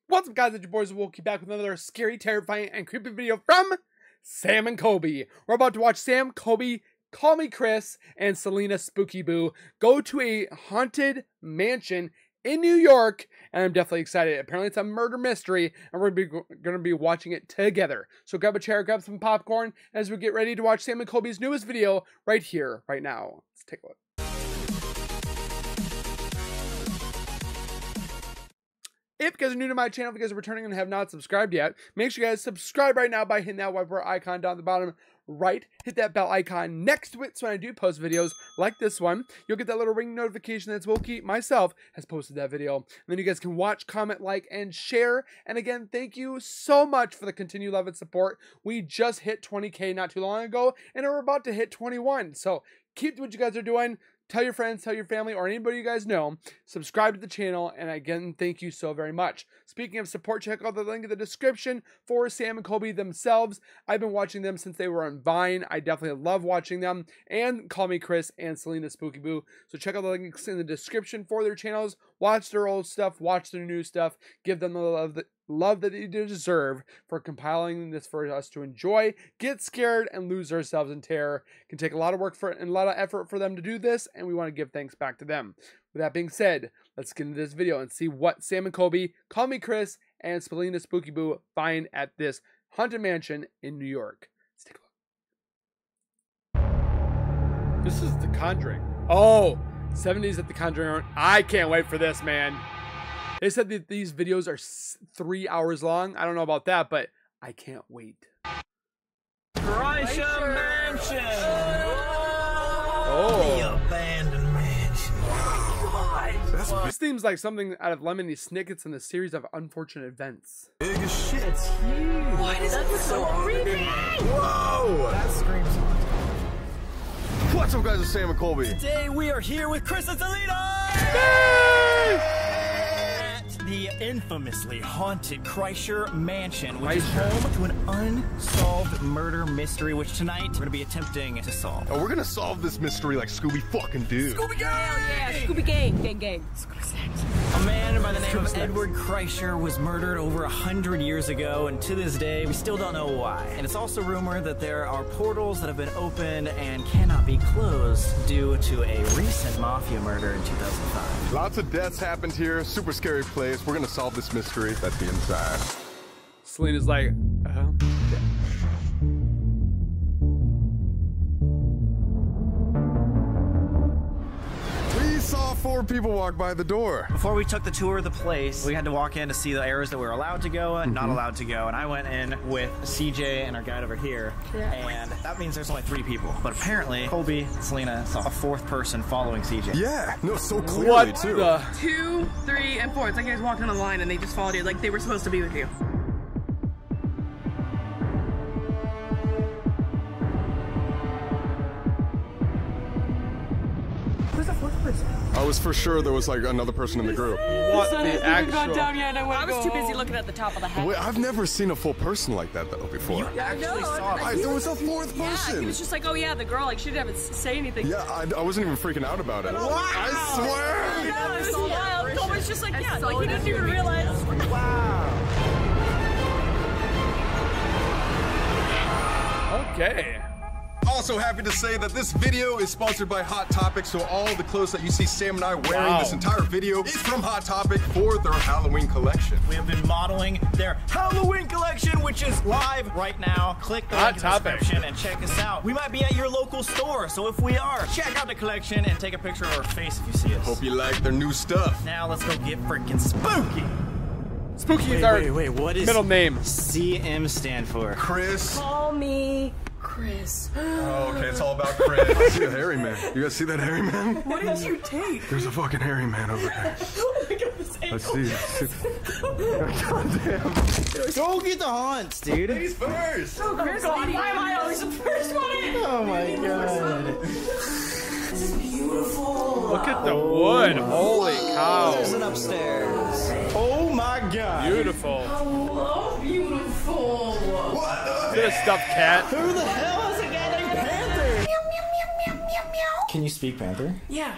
What's up, guys? It's your boys. We'll keep back with another scary, terrifying, and creepy video from Sam and Colby. We're about to watch Sam, Colby, Call Me Kris, and Selena Spooky Boo go to a haunted mansion in New York, and I'm definitely excited. Apparently, it's a murder mystery, and we're going to be watching it together. So grab a chair, grab some popcorn, as we get ready to watch Sam and Colby's newest video right here, right now. Let's take a look. If you guys are new to my channel, if you guys are returning and have not subscribed yet, make sure you guys subscribe right now by hitting that white bar icon down the bottom right. Hit that bell icon next to it so when I do post videos like this one, you'll get that little ring notification that Wilkie, myself, has posted that video. And then you guys can watch, comment, like, and share. And again, thank you so much for the continued love and support. We just hit 20K not too long ago, and we're about to hit 21. So keep doing what you guys are doing. Tell your friends, tell your family, or anybody you guys know. Subscribe to the channel, and again, thank you so very much. Speaking of support, check out the link in the description for Sam and Colby themselves. I've been watching them since they were on Vine. I definitely love watching them. And Call Me Kris and Selena Spooky Boo. So check out the links in the description for their channels. Watch their old stuff, watch their new stuff. Give them the love that they deserve for compiling this for us to enjoy, get scared, and lose ourselves in terror. It can take a lot of work and a lot of effort for them to do this, and we want to give thanks back to them. With that being said, let's get into this video and see what Sam and Colby, Call Me Kris, and Selena Spooky Boo find at this haunted mansion in New York. Let's take a look. This is The Conjuring. Oh, 70s at The Conjuring. I can't wait for this, man. They said that these videos are 3 hours long. I don't know about that, but I can't wait. Kreischer Mansion! Oh. The abandoned mansion. This seems like something out of Lemony Snicket's in the series of unfortunate events. Big as shit. It's huge. Why does that look so creepy? Whoa! That screams. What's up, guys? It's Sam and Colby. Today we are here with Kris and Celina! The infamously haunted Kreischer Mansion, which is home to an unsolved murder mystery, which tonight we're gonna be attempting to solve. Oh, we're gonna solve this mystery like Scooby fucking do. Scooby Gang! Yeah, Scooby Gang. A man by the name of Edward Kreischer was murdered over 100 years ago, and to this day, we still don't know why. And it's also rumored that there are portals that have been opened and cannot be closed due to a recent mafia murder in 2005. Lots of deaths happened here. Super scary place. We're gonna solve this mystery that's the inside. Selena's like, We saw 4 people walk by the door. Before we took the tour of the place, we had to walk in to see the areas that we were allowed to go and not allowed to go. And I went in with CJ and our guide over here, and that means there's only 3 people. But apparently, Colby and Selena saw a 4th person following CJ. Yeah, no, so clearly what too. the? 2, 3, and 4. It's like you guys walked on a line and they just followed you like they were supposed to be with you. Who's the 4th person? I was for sure there was like another person in the group. What the actual? I was too busy looking at the top of the head. Wait, I've never seen a full person like that though before. Actually saw it. There was a 4th Yeah, person. he was just like, oh yeah, the girl, like she didn't even say anything. Yeah, I wasn't even freaking out about it. I swear. Yeah, it was wild. Colby's just like, yeah, like he didn't even realize. Okay. Also happy to say that this video is sponsored by Hot Topic, so all the clothes that you see Sam and I wearing this entire video is from Hot Topic for their Halloween collection. We have been modeling their Halloween collection, which is live right now. Click the link in the description and check us out. We might be at your local store, so if we are, check out the collection and take a picture of our face if you see us. Hope you like their new stuff. Now let's go get freaking spooky. Spooky is our Wait, what is middle name? CM stand for? Chris. Call me Kris. Oh, okay, it's all about Chris. I see a hairy man. You guys see that hairy man? What did you take? There's a fucking hairy man over there. Oh my God, this Let's see. God damn. Go get the haunts, dude. Ladies first. Oh Kris, why am I always the first one in? Oh my God. This is beautiful. Look at the wood. Holy cow. There's an upstairs. Oh my God. Beautiful. Hello, beautiful. What the? Is it a stuffed cat? Who the hell is a guy named Panther? Can you speak Panther? Yeah.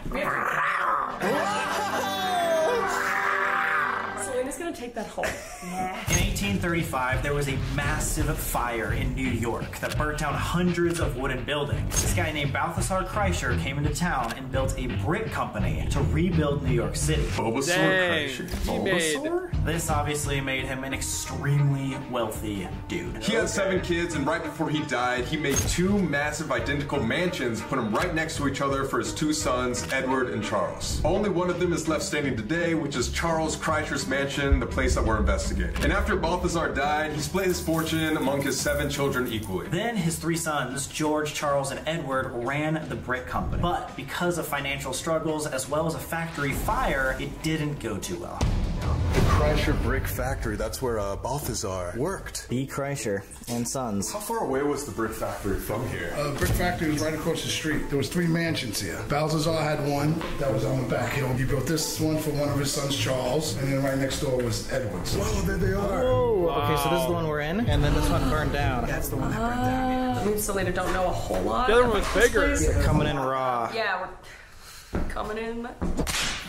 Selena's gonna gonna take that home. In 1835, there was a massive fire in New York that burnt down hundreds of wooden buildings. This guy named Balthasar Kreischer came into town and built a brick company to rebuild New York City. This obviously made him an extremely wealthy dude. He had 7 kids, and right before he died, he made 2 massive identical mansions, put them right next to each other for his 2 sons, Edward and Charles. Only one of them is left standing today, which is Charles Kreischer's mansion, the place that we're investigating. And after Balthasar died, he split his fortune among his 7 children equally. Then his 3 sons, George, Charles, and Edward, ran the brick company. But because of financial struggles as well as a factory fire, it didn't go too well. The Kreischer Brick Factory, that's where Balthasar worked. B. Kreischer and Sons. How far away was the brick factory from here? Brick factory was right across the street. There was 3 mansions here. Balthasar had one that was on the back hill. He built this one for one of his sons, Charles, and then right next door was Edward's. Wow, there they are. Oh, okay, so this is the one we're in, and then this one burned down. That's the one that burned down. I mean, Selena don't know a whole lot. The other one was bigger. Coming in raw. Yeah, we're coming in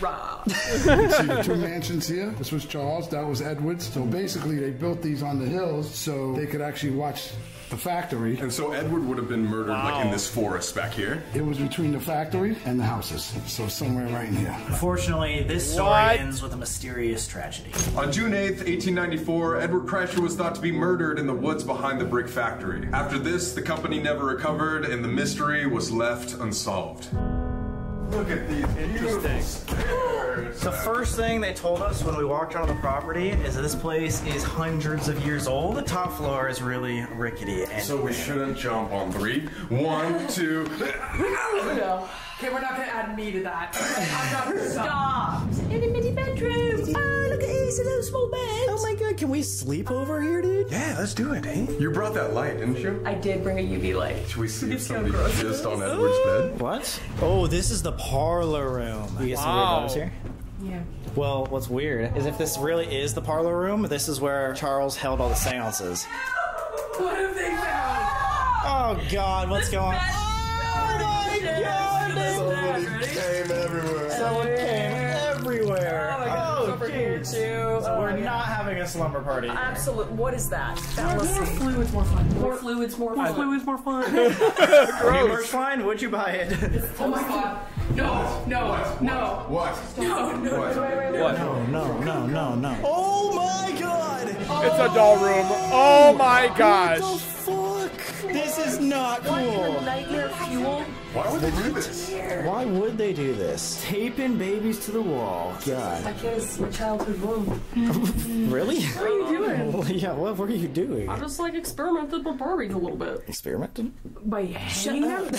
raw. You see the 2 mansions here? This was Charles, that was Edward's. So basically they built these on the hills so they could actually watch the factory. And so Edward would have been murdered like in this forest back here? It was between the factory and the houses. So somewhere right in here. Unfortunately, this story ends with a mysterious tragedy. On June 8th, 1894, Edward Kreischer was thought to be murdered in the woods behind the brick factory. After this, the company never recovered and the mystery was left unsolved. Look at these interesting stairs. The first thing they told us when we walked onto the property is that this place is hundreds of years old. The top floor is really rickety. And So we shouldn't jump on 3. 1, 2. No. Okay, we're not gonna add me to that. I'm not gonna stop. Itty bitty bedroom. Oh, look at these little small beds. oh my god, can we sleep over here, dude? Yeah, let's do it, eh? You brought that light, didn't you? I did bring a UV light. Should we see if It's so somebody gross. pissed on Edward's bed? What? Oh, this is the parlor room. You get some weird vibes here? Yeah. Well, what's weird is if this really is the parlor room, this is where Charles held all the seances. What have they found? Oh god, what's going on? Oh my god! Somebody came everywhere. Someone came everywhere. Oh my god, it's over here too. So we're not having a slumber party. Absolutely. What is that? More fluids, more fun. More fluids, more fun. More fluids, more fun. Gross. Fine, would you buy it? Oh my god. No, no, no. What? No, no. What? What? No. Oh my god! It's a doll room. Oh my gosh. What the fuck? This is not cool. Nightmare fuel. Why would they do this? Why would they do this? Taping babies to the wall. God. I guess my childhood room. Really? What are you doing? Yeah, what were you doing? I just like experimented with Barbies a little bit. Experimenting? By hanging your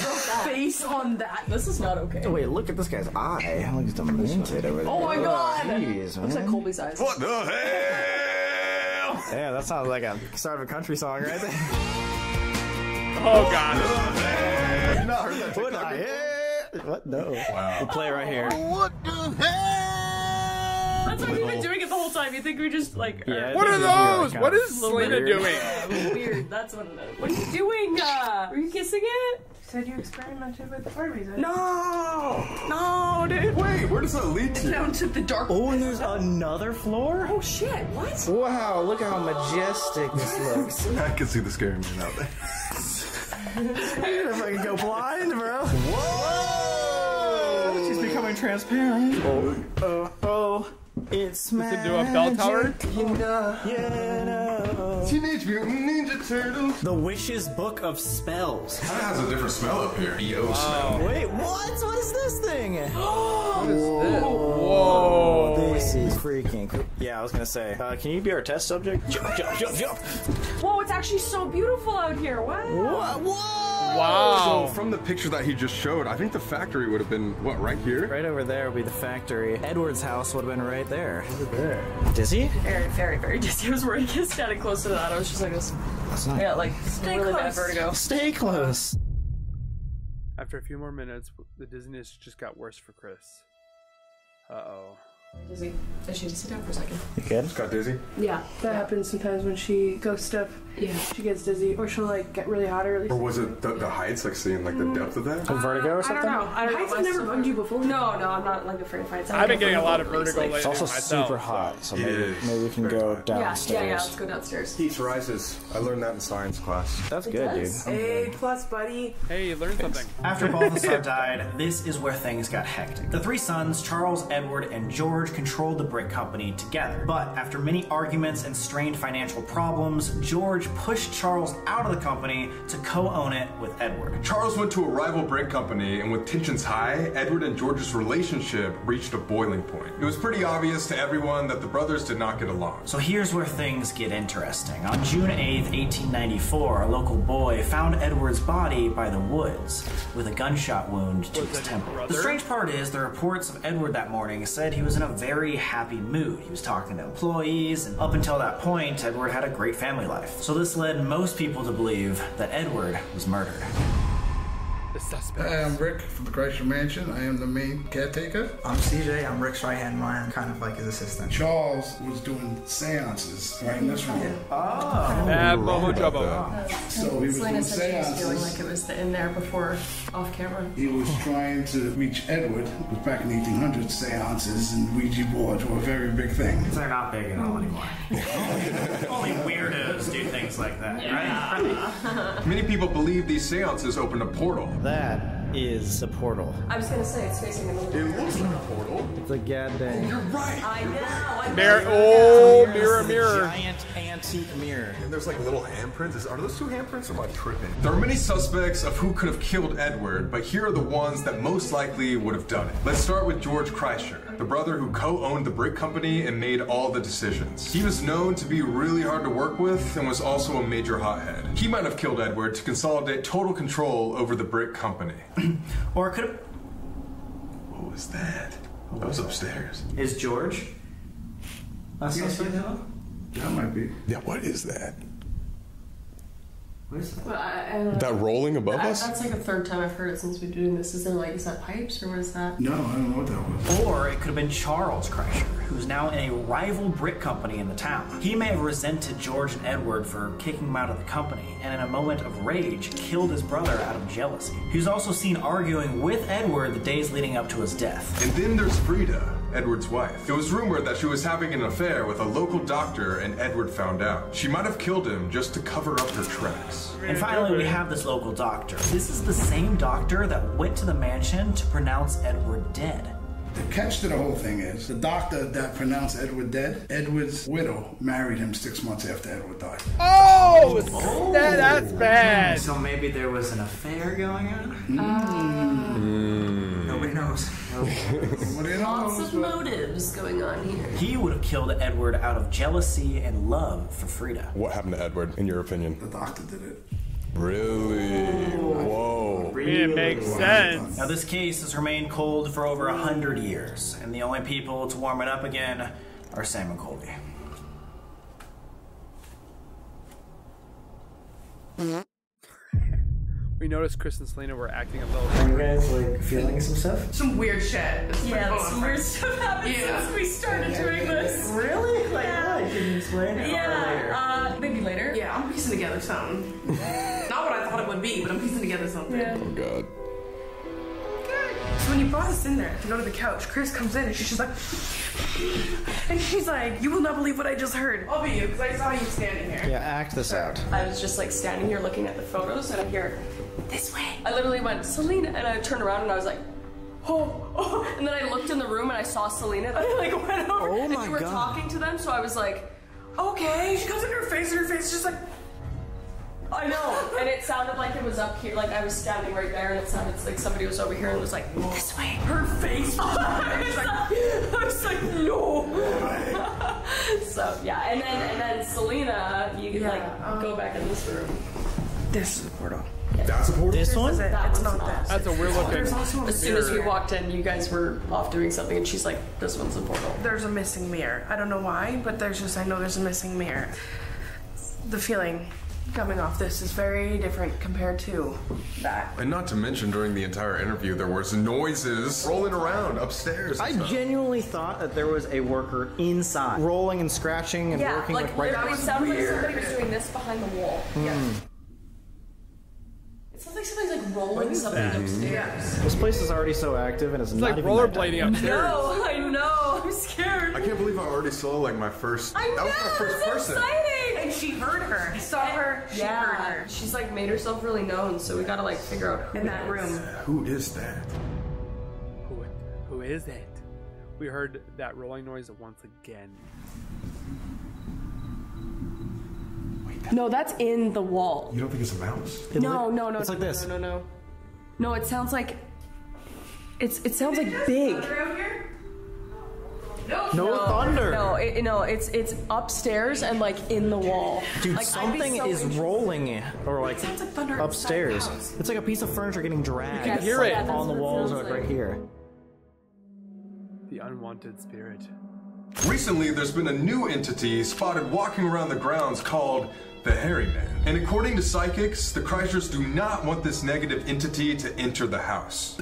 face on that. This is not okay. Oh, wait, look at this guy's eye. Look at the minted over there. Oh my god! Jeez, Looks like man. Colby's eyes. What the hell? Yeah, that sounds like a start of a country song right there. Oh god. Have you not heard that? What the hell? What? No. Wow. We'll play right here. What the hell? That's why we've been doing it the whole time. You think we just like. Yeah, What are those? What is Selena weird. doing? Weird. That's what it is. What are you doing? Are you kissing it? You said you experimented with Barbies. No, dude. Wait, where does that lead to? Down to the dark. Oh, and there's another floor? Oh shit! What? Wow, look how majestic this looks. I can see the scary man out there. If I can go blind, bro. Whoa! She's becoming transparent. Oh. It's Listen to a bell tower. Teenage Mutant Ninja Turtles. The Witch's Book of Spells. That has a different smell up here. EO smell. Wait, what? What is this thing? What is this? Whoa. This is freaking cool. Yeah, I was gonna say, can you be our test subject? Jump. Whoa! It's actually so beautiful out here. Wow. Whoa! Wow. So from the picture that he just showed, I think the factory would have been, what, right here? Right over there would be the factory. Edward's house would have been right there. Over there. Dizzy? Very, very, very dizzy. I was worried to standing close to that. I was just like this. That's not. Yeah, like really bad vertigo. Stay close. After a few more minutes, the dizziness just got worse for Kris. Uh-oh. Dizzy. I should sit down for a second. You good? Got dizzy? Yeah, that happens sometimes when she goes stuff Yeah. She gets dizzy, or she'll like get really hot, or at least. Or was it the heights, like seeing like the depth of that? Vertigo or something? I don't know. Heights have never bugged you before? No, I'm not like afraid of heights. I've been getting a lot of vertigo lately. It's also super hot, so maybe we can go downstairs. Yeah, let's go downstairs. Heat rises. I learned that in science class. That's good, dude. A+, buddy. Hey, you learned something. After Balthasar died, this is where things got hectic. The three sons, Charles, Edward, and George, controlled the brick company together. But after many arguments and strained financial problems, George pushed Charles out of the company to co-own it with Edward. Charles went to a rival brick company, and with tensions high, Edward and George's relationship reached a boiling point. It was pretty obvious to everyone that the brothers did not get along. So here's where things get interesting. On June 8th, 1894, a local boy found Edward's body by the woods with a gunshot wound to his temple. The strange part is the reports of Edward that morning said he was in a very happy mood. He was talking to employees, and up until that point, Edward had a great family life. So this led most people to believe that Edward was murdered. The suspect. Hi, I'm Rick from the Kreischer Mansion. I am the main caretaker. I'm CJ. I'm Rick's right-hand man, kind of like his assistant. Charles was doing seances right in this room. So he was doing seances. Feeling like it was in there before, off camera. He was trying to reach Edward. It was back in the 1800s. Seances and Ouija boards were a very big thing. They're not big at all anymore. Only weirdos do things like that, right? Many people believe these seances opened a portal. That is a portal. I was gonna say it's facing another. It looks like a portal. It's a goddamn. You're right. I know. Mirror. Oh, mirror. Giant antique mirror. And there's like little handprints. Are those two handprints or am I tripping? There are many suspects of who could have killed Edward, but here are the ones that most likely would have done it. Let's start with George Kreischer, the brother who co-owned the brick company and made all the decisions. He was known to be really hard to work with and was also a major hothead. He might have killed Edward to consolidate total control over the brick company. Or it could have... What was that? That was upstairs. Is George a suspect? That might be. Yeah, what is that? What is that? Well, I don't know. That rolling above us? That's like the third time I've heard it since we've been doing this. Is there like, is that pipes or what is that? No, I don't know what that was. Or it could have been Charles Kreischer, who's now in a rival brick company in the town. He may have resented George and Edward for kicking him out of the company, and in a moment of rage, killed his brother out of jealousy. He was also seen arguing with Edward the days leading up to his death. And then there's Frida, Edward's wife. It was rumored that she was having an affair with a local doctor and Edward found out. She might have killed him just to cover up her tracks. And finally, we have this local doctor. This is the same doctor that went to the mansion to pronounce Edward dead. The catch to the whole thing is, the doctor that pronounced Edward dead, Edward's widow married him 6 months after Edward died. Oh, that's bad. So maybe there was an affair going on? Nobody knows. What do you know? Lots of motives going on here. He would have killed Edward out of jealousy and love for Frida. What happened to Edward, in your opinion? The doctor did it. Really? Whoa. It makes sense. Now this case has remained cold for over 100 years, and the only people to warm it up again are Sam and Colby. We noticed Kris and Celina were acting a little. Are you guys like feeling some stuff? Some weird shit. Yeah, some weird stuff happened since we started doing this. Really? Like what? Can you explain it? Yeah, maybe later. Yeah, I'm piecing together something. Not what I thought it would be, but I'm piecing together something. Yeah. Oh, God. So when you brought us in there to go to the couch, Kris comes in and she's just like, and she's like, you will not believe what I just heard. I'll be you, because I saw you standing here. Yeah, act this out. I was just like standing here looking at the photos and I hear, this way. I literally went, Selena, and I turned around and I was like, oh, and then I looked in the room and I saw Selena and I like went over and you were talking to them, so I was like, okay. She comes in her face and her face is just like, I know, and it sounded like it was up here, like I was standing right there, and it sounded like somebody was over here and was like, this way. Her face was I was like, no. So yeah, and then Selena, you like go back in this room. This is the portal. Yeah. That's a portal? This one? It's not that. That's a weird looking. As soon as we walked in, you guys were off doing something, and she's like, this one's a portal. There's a missing mirror. I don't know why, but I know there's a missing mirror. The feeling coming off this is very different compared to that. And not to mention, during the entire interview, there was noises rolling around upstairs. I genuinely thought that there was a worker inside, rolling and scratching and working with right. It sounded like somebody was doing this behind the wall. Yeah. It sounds like somebody's like rolling something upstairs. This place is already so active, and it's not like even rollerblading upstairs. No, I know. I'm scared. I can't believe I already saw like my first. That was my first person. Exciting. And she heard her. I saw her. She heard her. She's like made herself really known, so we gotta like figure out who in that room. Who is that? Who is it? We heard that rolling noise once again. No, that's in the wall. You don't think it's a mouse? No. It's like this. No, it sounds like it sounds like big. No thunder. No, it's upstairs and like in the wall. Dude, like, something is rolling or like sounds like thunder upstairs. inside the house. It's like a piece of furniture getting dragged. You can hear it. Yeah, on the what it walls sounds or like right here. The Unwanted Spirit. Recently, there's been a new entity spotted walking around the grounds called the Hairy Man. And according to psychics, the Kreischers do not want this negative entity to enter the house.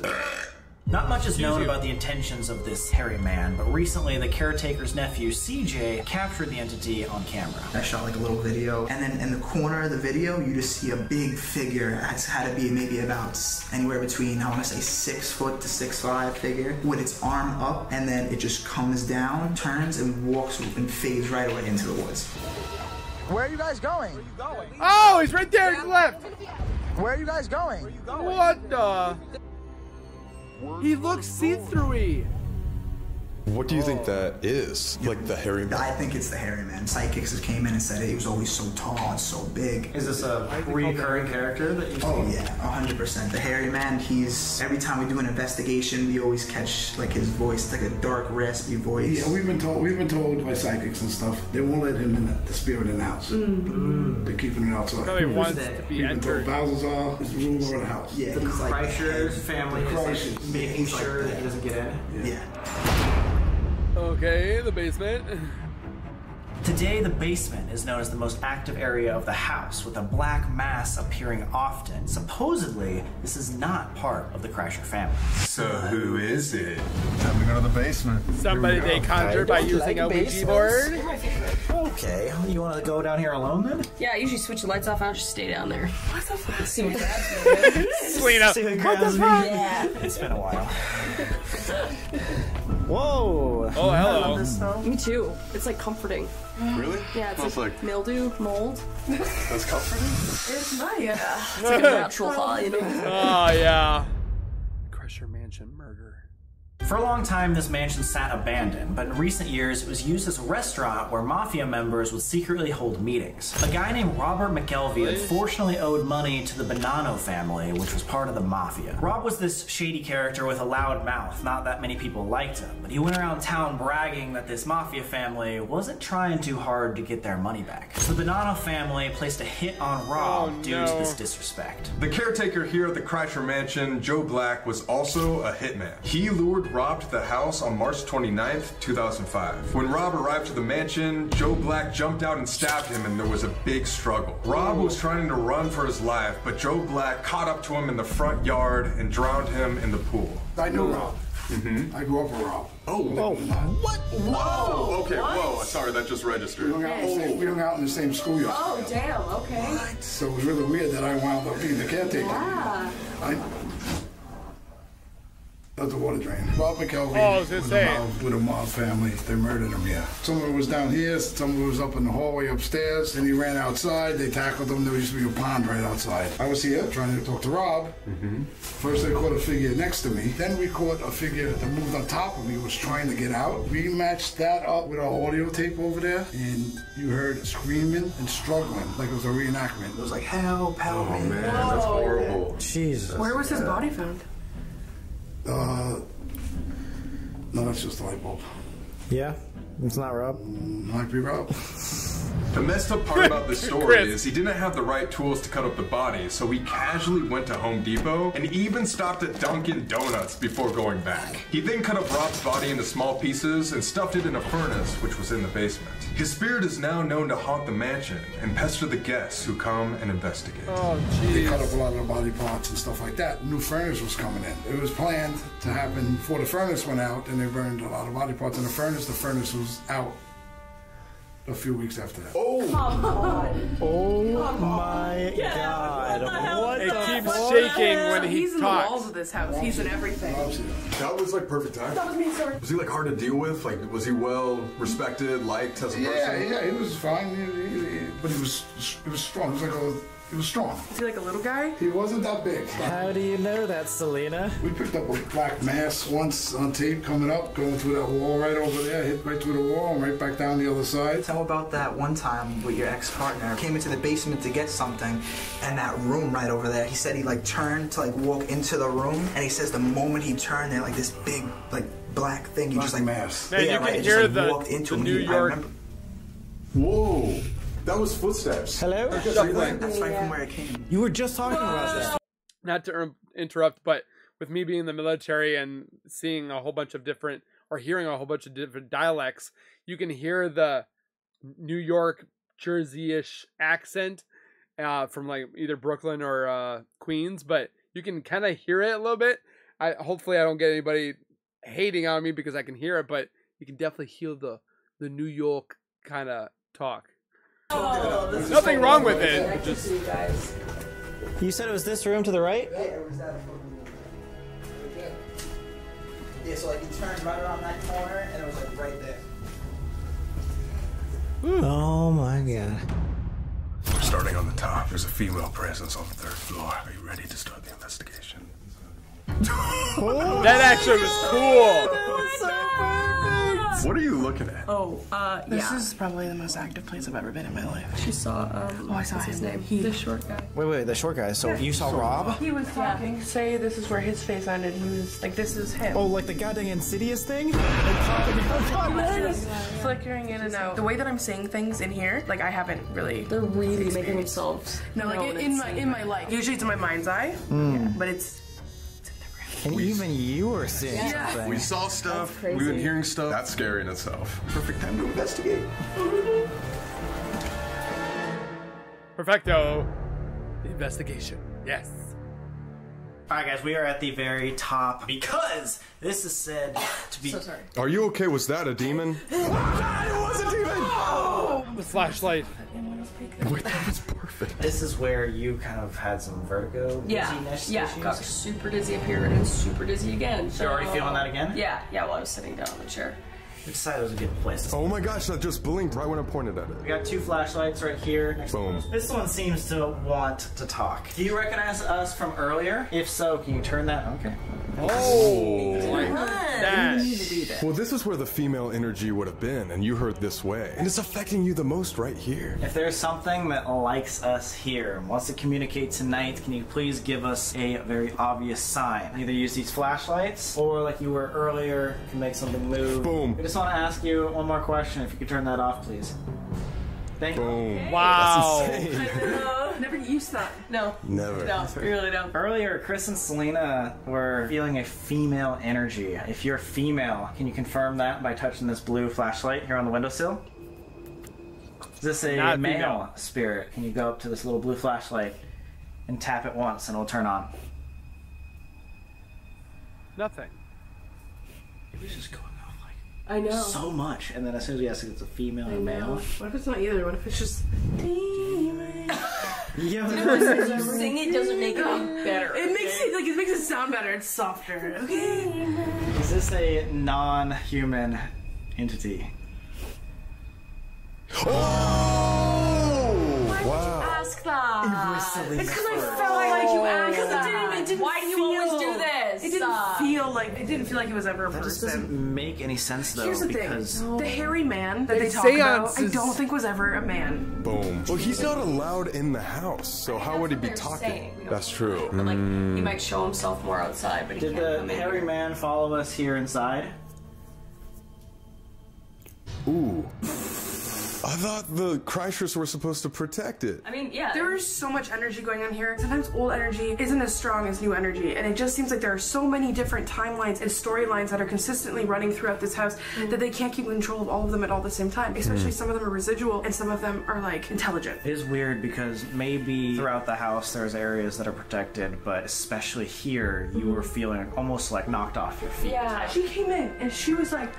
Not much is known about the intentions of this hairy man, but recently the caretaker's nephew, CJ, captured the entity on camera. I shot like a little video, and then in the corner of the video, you just see a big figure. It's had to be maybe about anywhere between, I want to say 6 foot to 6'5" figure, with its arm up, and then it just comes down, turns, and walks and fades right away into the woods. Where are you guys going? Oh, he's right there to the left. Where are you guys going? What the? He looks see-through-y. What do you think that is? Like the hairy man? I think it's the hairy man. Psychics just came in and said he was always so tall and so big. Is this a recurring character that you see? Oh yeah, 100%. The hairy man, every time we do an investigation, we always catch like his voice, like a dark, raspy voice. Yeah, we've been told by psychics and stuff, they won't let him in the spirit in the house. They're keeping it outside. Probably wants to be entered. Balthazar is the ruler of the house. Yeah, The he's like Kreischer's family is like making sure that he doesn't get in. Yeah. Okay, the basement. Today, the basement is known as the most active area of the house, with a black mass appearing often. Supposedly, this is not part of the Kreischer family. So who is it? Time to go to the basement. Somebody they conjured by using a Ouija board. Okay, you want to go down here alone then? Yeah, I usually switch the lights off and I'll just stay down there. What the fuck? See what grabs me. Selena. See what grabs me? Yeah. It's been a while. Whoa. Oh, hello. Me too. It's like comforting. Really? Yeah, it's like mildew, mold. That's comforting? It's nice. It's like a natural thaw, you know? Oh, yeah. Kreischer Mansion murder. For a long time, this mansion sat abandoned, but in recent years, it was used as a restaurant where mafia members would secretly hold meetings. A guy named Robert McElvey unfortunately owed money to the Bonanno family, which was part of the mafia. Rob was this shady character with a loud mouth. Not that many people liked him, but he went around town bragging that this mafia family wasn't trying too hard to get their money back. So the Bonanno family placed a hit on Rob due to this disrespect. The caretaker here at the Kreischer Mansion, Joe Black, was also a hitman. He lured Rob to the house on March 29th, 2005. When Rob arrived to the mansion, Joe Black jumped out and stabbed him, and there was a big struggle. Rob was trying to run for his life, but Joe Black caught up to him in the front yard and drowned him in the pool. I knew Rob. I grew up with Rob. Oh, what? Whoa! Okay, whoa. Sorry, that just registered. We hung out in the same schoolyard. Oh, damn, okay. So it was really weird that I wound up being the caretaker. Yeah. That's the water drain. Rob McElvey was involved with a mob family. They murdered him here. Some of it was down here, some of it was up in the hallway upstairs. Then he ran outside. They tackled him. There used to be a pond right outside. I was here trying to talk to Rob. First they caught a figure next to me. Then we caught a figure that moved on top of me, was trying to get out. We matched that up with our audio tape over there, and you heard screaming and struggling like it was a reenactment. It was like, help, help me. Oh man, that's horrible. Jesus. Where was his body found? No, that's just a light bulb. Yeah? It's not Rob? Might be Rob. The messed up part about this story is he didn't have the right tools to cut up the body, so he casually went to Home Depot and even stopped at Dunkin' Donuts before going back. He then cut up Rob's body into small pieces and stuffed it in a furnace, which was in the basement. His spirit is now known to haunt the mansion and pester the guests who come and investigate. Oh, jeez. They cut up a lot of the body parts and stuff like that. New furnace was coming in. It was planned to happen before the furnace went out, and they burned a lot of body parts in the furnace. The furnace was out a few weeks after that. Oh my God. What it keeps shaking when he He's in the talks. walls of this house. He's in everything. That was like perfect time. That was me, sorry. Was he like hard to deal with? Like, was he well respected, liked as a person? Yeah, he was fine. But he was strong. He was strong. Is he like a little guy? He wasn't that big. How do you know that, Selena? We picked up a black mass once on tape coming up, going through that wall right over there, hit right through the wall and right back down the other side. Tell about that one time with your ex-partner. Came into the basement to get something, and that room right over there, he said he like turned to like walk into the room, and he says the moment he turned there, like this big like black thing, he just like mass. Man, yeah, you right, can it hear just, like, walked into the him. New York. Whoa, that was footsteps. Hello? That's right from where it came. You were just talking about that. Not to interrupt, but with me being in the military and seeing a whole bunch of different, or hearing a whole bunch of different dialects, you can hear the New York, Jersey-ish accent from like either Brooklyn or Queens, but you can kind of hear it a little bit. Hopefully I don't get anybody hating on me because I can hear it, but you can definitely hear the New York kind of talk. Oh, There's nothing wrong with it. Just you guys. You said it was this room to the right? Yeah, it was that. Yeah, so like he turned right around that corner, and it was like right there. Oh my God. We're starting on the top. There's a female presence on the 3rd floor. Are you ready to start the investigation? That actually was cool. What are you looking at? Oh, This is probably the most active place I've ever been in my life. She saw, I saw what's his him. name? The short guy. Wait, the short guy. So you saw Rob? He was talking. Say this is where his face ended. He was like, this is him. Oh, like the goddamn Insidious thing? Flickering in and out. The way that I'm saying things in here, like I haven't really. They're really making themselves. No, like in my life. Usually it's in my mind's eye, but it's. And even you were seeing something. We saw stuff. We've been hearing stuff. That's scary in itself. Perfect time to investigate. Perfecto. The investigation. Yes. Alright guys, we are at the very top because this is said to be... So sorry. Are you okay? Was that a demon? It was a demon! The flashlight. Wait, that was perfect. This is where you kind of had some vertigo dizziness issues. Got super dizzy up here and then super dizzy again. You're already feeling that again? Yeah, while I was sitting down on the chair. We decided it was a good place. Oh my gosh, that just blinked right when I pointed at it. We got 2 flashlights right here. Next Boom. This one seems to want to talk. Do you recognize us from earlier? If so, can you turn that? Okay. Oh, like that. Well, this is where the female energy would have been, and you heard this way. And it's affecting you the most right here. If there's something that likes us here and wants to communicate tonight, can you please give us a very obvious sign? Either use these flashlights, or like you were earlier, can make something move. Boom. We just want to ask you one more question. If you could turn that off, please. Thank you. Boom. Wow. That's insane. Never used that. No. Never. No, we really don't. Earlier, Kris and Celina were feeling a female energy. If you're female, can you confirm that by touching this blue flashlight here on the windowsill? Is this a Not male female. spirit? Can you go up to this little blue flashlight and tap it once and it'll turn on? Nothing. It was just going off like I know. so much, and then as soon as we ask if it's a female or male. What if it's not either? What if it's just. Yeah, Sing it doesn't make it any better. It makes it sound better. It's softer. Okay. is this a non-human entity? Wow. Ask that. It's because I felt like you asked that. It didn't Why do you always do this? It didn't feel like it was ever a That just person. doesn't make any sense though. Here's the because thing: the hairy man that they talk Seances. about, I don't think was ever a man. Boom. Well, he's not allowed in the house, so how would he be talking? That's true. But like, he might show himself more outside, but he Did can't the come in hairy here. man follow us here inside? Ooh. I thought the Kreischers were supposed to protect it. I mean, yeah. There is so much energy going on here. Sometimes old energy isn't as strong as new energy, and it just seems like there are so many different timelines and storylines that are consistently running throughout this house that they can't keep control of all of them at all the same time. Especially some of them are residual and some of them are like intelligent. It is weird because maybe throughout the house there's areas that are protected, but especially here you were feeling almost like knocked off your feet. Yeah. She came in and she was like,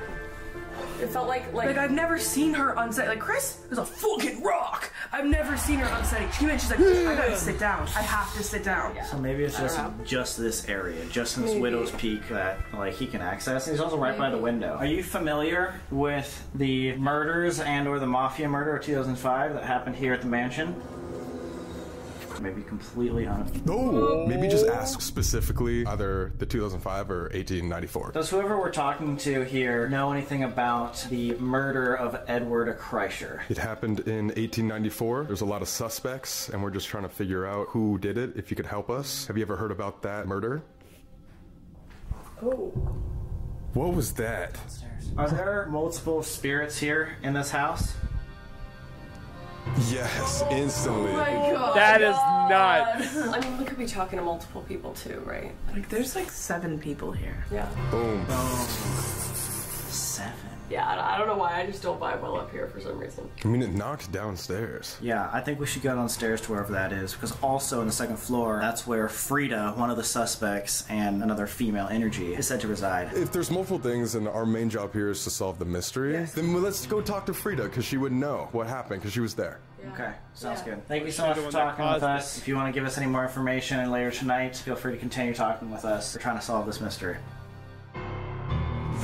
it felt like I've never seen her unsteady. Like, Kris is a fucking rock. I've never seen her unsteady. She came in, she's like, I gotta sit down. I have to sit down. So maybe it's just this area, just in this Widow's Peak that like he can access. And he's also right by the window. Are you familiar with the murders and or the mafia murder of 2005 that happened here at the mansion? Maybe completely No, maybe just ask specifically either the 2005 or 1894. Does whoever we're talking to here know anything about the murder of Edward Kreischer? It happened in 1894. There's a lot of suspects, and we're just trying to figure out who did it. If you could help us. Have you ever heard about that murder? Oh. What was that? Are there multiple spirits here in this house? Yes, instantly. Oh my God. That is nuts. I mean, we could be talking to multiple people too, right? Like, there's like 7 people here. Yeah. Boom. 7. Yeah, I don't know why. I just don't vibe well up here for some reason. I mean, it knocked downstairs. Yeah, I think we should go downstairs to wherever that is, because also in the second floor, that's where Frida, one of the suspects, and another female energy is said to reside. If there's multiple things and our main job here is to solve the mystery, then let's go talk to Frida, because she would know what happened, because she was there. Okay, sounds good. Thank you so much for talking with us. If you want to give us any more information later tonight, feel free to continue talking with us. We're trying to solve this mystery.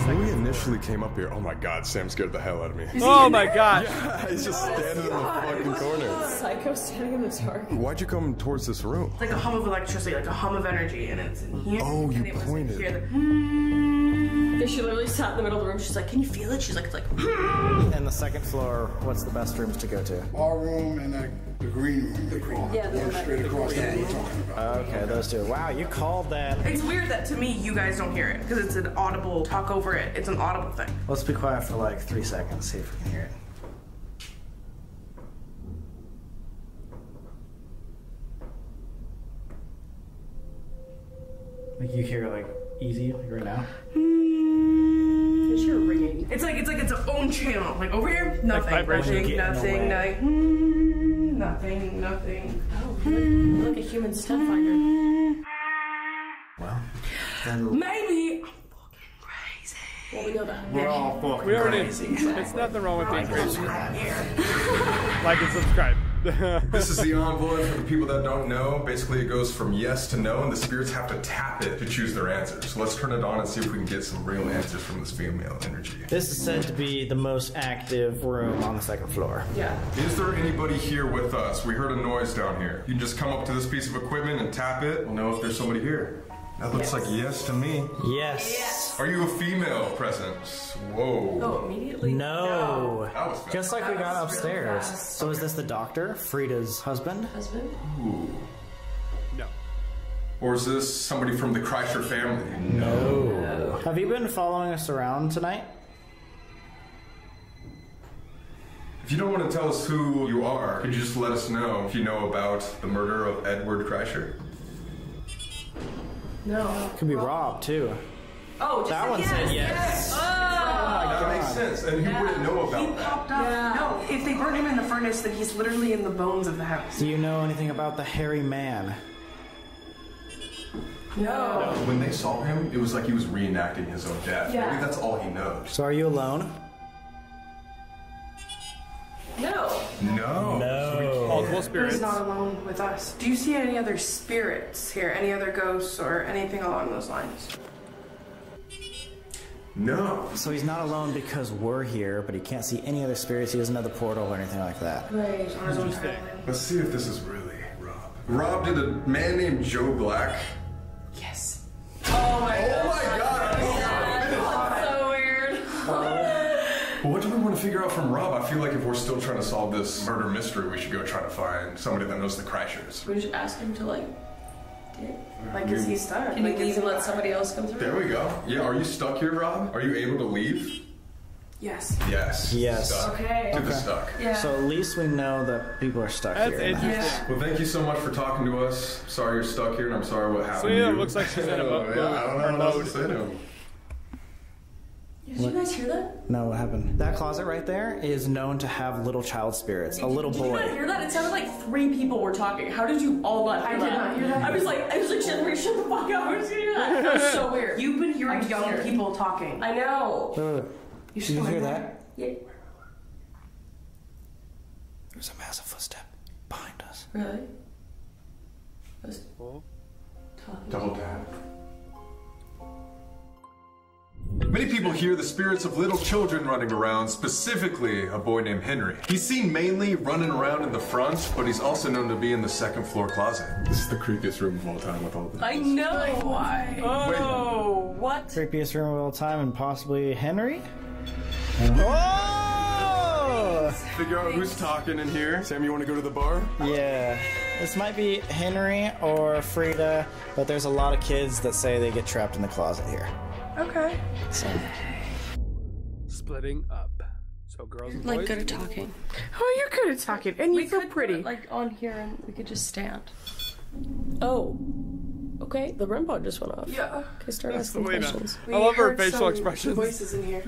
When we initially came up here, oh my God, Sam scared the hell out of me. Oh my God. Yeah, he's just standing in the fucking corner. Psycho standing in the dark. Why'd you come towards this room? It's like a hum of electricity, like a hum of energy, and it's in here. Oh, you and it was, like, pointed. here, the, Yeah, she literally sat in the middle of the room. She's like, "Can you feel it?" She's like, "It's like." And the second floor, what's the best rooms to go to? Our room and the green room, they call it. Yeah, the Straight across that we're talking about. Okay, those two. Wow, you called that. It's weird that to me you guys don't hear it because it's an audible talk over it. It's an audible thing. Let's be quiet for like 3 seconds, see if we can hear it. Like you hear like easy like right now? It's your ringing. It's like its own channel. Like over here, nothing, vibration. nothing, nothing. Oh, you're like a human step finder. Well, Maybe. Well, we know that. we're all fucking We already. crazy. It's nothing wrong with being crazy. Like and subscribe. This is the envelope for the people that don't know. Basically, it goes from yes to no, and the spirits have to tap it to choose their answer. So let's turn it on and see if we can get some real answers from this female energy. This is said to be the most active room on the second floor. Yeah. Is there anybody here with us? We heard a noise down here. You can just come up to this piece of equipment and tap it. We'll know if there's somebody here. That looks like yes to me. Yes. Are you a female present? Whoa. Oh, immediately. No. That was fast. Just like we got That was upstairs. really fast. So is this the doctor, Frida's husband? Husband? Ooh. No. Or is this somebody from the Kreischer family? No. Have you been following us around tonight? If you don't want to tell us who you are, could you just let us know if you know about the murder of Edward Kreischer? No. Could be Rob too. Oh, just That one said yes. That makes sense. And he wouldn't know He about that. popped up. Yeah. No, if they burned him in the furnace, then he's literally in the bones of the house. Do you know anything about the hairy man? No. When they saw him, it was like he was reenacting his own death. Yeah. Maybe that's all he knows. So are you alone? No. No. Multiple spirits. He's not alone with us. Do you see any other spirits here? Any other ghosts or anything along those lines? No. So he's not alone because we're here, but he can't see any other spirits. He doesn't know the portal or anything like that. Right. He's on his own island. Let's see if this is really Rob. Rob, did a man named Joe Black? Yes. Oh my god. Oh my god! That's so weird. Well, what do we want to figure out from Rob? I feel like if we're still trying to solve this murder mystery, we should go try to find somebody that knows the Kreischers. We should ask him to like. Like, is he stuck? Can you Like, leave is and he- let somebody else come through? There we go. Yeah, are you stuck here, Rob? Are you able to leave? Yes. Yes. Yes. Stuck. Okay. To the stuck. Yeah. So at least we know that people are stuck That's here. interesting. Yeah. Well, thank you so much for talking to us. Sorry you're stuck here, and I'm sorry what happened Selena to you. looks like she's in a boat. Yeah, I don't know what else to say to him. Did you guys hear that? No, what happened? That closet right there is known to have little child spirits. A little Did you not boy. hear that? It sounded like 3 people were talking. How did you all not hear that? I did not hear that. I was like, shut the fuck up. I was gonna hear that. That was so weird. You've been hearing young hear it. people talking. I know. You Did you hear that? Yeah. There's a massive footstep behind us. Really? Was Double tap. Many people hear the spirits of little children running around, specifically a boy named Henry. He's seen mainly running around in the front, but he's also known to be in the second floor closet. This is the creepiest room of all time with all this. I know. Why? Oh, what? Creepiest room of all time and possibly Henry? Oh! Figure out who's talking in here. Sam, you want to go to the bar? Yeah. This might be Henry or Frida, but there's a lot of kids that say they get trapped in the closet here. Okay. So. Splitting up. So girls and Like boys. good at talking. Oh, you're good at talking, and you feel pretty. Put it, like on here, and we could just stand. Oh. Okay, the REM pod just went off. Yeah. Okay, start asking Selena. questions. I love her heard facial some expressions. Voices in here.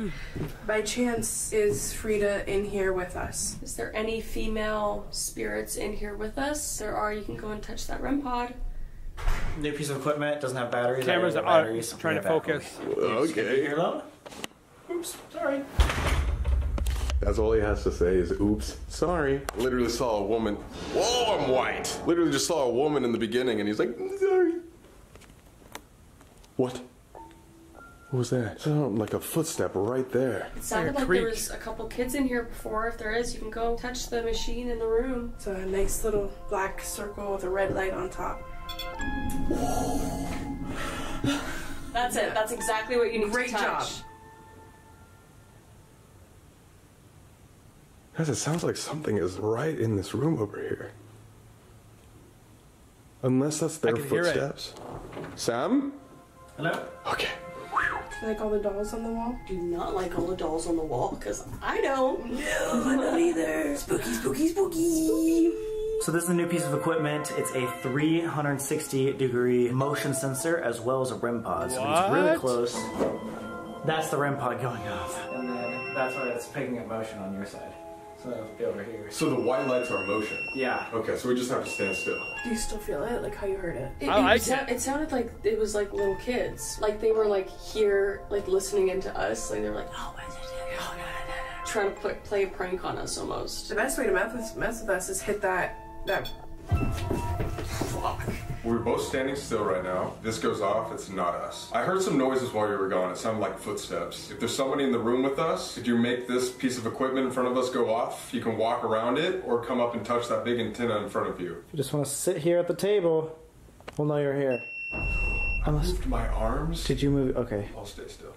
By chance, is Frida in here with us? Is there any female spirits in here with us? There are. You can go and touch that REM pod. New piece of equipment, doesn't have batteries. Cameras I don't are have batteries. trying to focus. Okay. Hear that? Oops, sorry. That's all he has to say is, oops, sorry. Literally saw a woman. Whoa, I'm white. Literally just saw a woman in the beginning, and he's like, sorry. What? What was that? Sounded like a footstep right there. It sounded like there was a couple kids in here before. If there is, you can go touch the machine in the room. It's a nice little black circle with a red light on top. That's it. That's exactly what you need Great to touch. job. Guys, it sounds like something is right in this room over here. Unless that's their can hear it. footsteps. Sam? Hello? Okay. Like all the dolls on the wall? Do not like all the dolls on the wall, because I don't. No, I don't either. Spooky, spooky, spooky. So this is a new piece of equipment. It's a 360-degree motion sensor as well as a REM pod. So when it's really close, that's the REM pod going off. And then that's why it's picking up motion on your side. So it'll be over here. So the white lights are motion? Yeah. Okay, so we just have to stand still. Do you still feel it? Like how you heard it? I like it. It sounded like it was like little kids. Like they were like here, like listening into us. Like they were like, oh, what is it? Oh, no, no, no. Trying to play a prank on us almost. The best way to mess with us is hit that. Fuck. We're both standing still right now. This goes off, it's not us. I heard some noises while you were gone. It sounded like footsteps. If there's somebody in the room with us, could you make this piece of equipment in front of us go off? You can walk around it or come up and touch that big antenna in front of you. If you just want to sit here at the table, we'll know you're here. I moved my arms. Did you move? Okay. I'll stay still.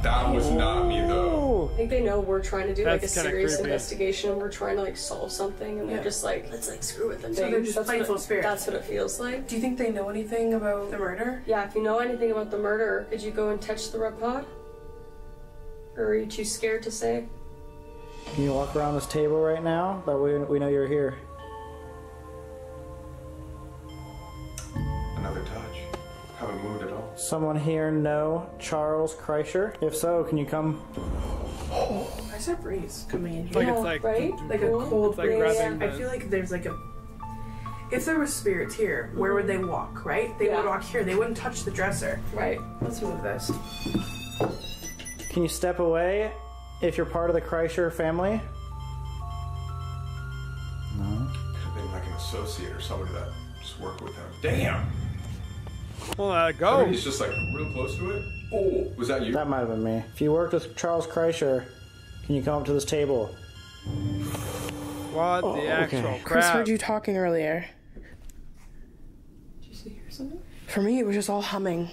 That was not me though. I think they know we're trying to do like a That's kinda serious creepy. investigation and we're trying to like solve something and they're just like, let's like screw with them. So they're just playful spirits. That's what it feels like. Do you think they know anything about the murder? Yeah, if you know anything about the murder, could you go and touch the REM pod? Or are you too scared to say? Can you walk around this table right now? That we know you're here. Another touch. Haven't moved at all. Someone here know Charles Kreischer? If so, can you come? I said breeze coming in It's here. like it's like right? Like a cold It's like breeze. grabbing I the- feel like there's like a. If there were spirits here, where would they walk? Right? They would walk here. They wouldn't touch the dresser. Right. Let's move this. Can you step away if you're part of the Kreischer family? No. Could have been like an associate or somebody that just worked with him. Damn! Well, I go. mean, he's just like real close to it. Oh, was that you? That might have been me. If you worked with Charles Kreischer, can you come up to this table? What the actual okay. crap? Kris heard you talking earlier. Did you hear something? For me, it was just all humming.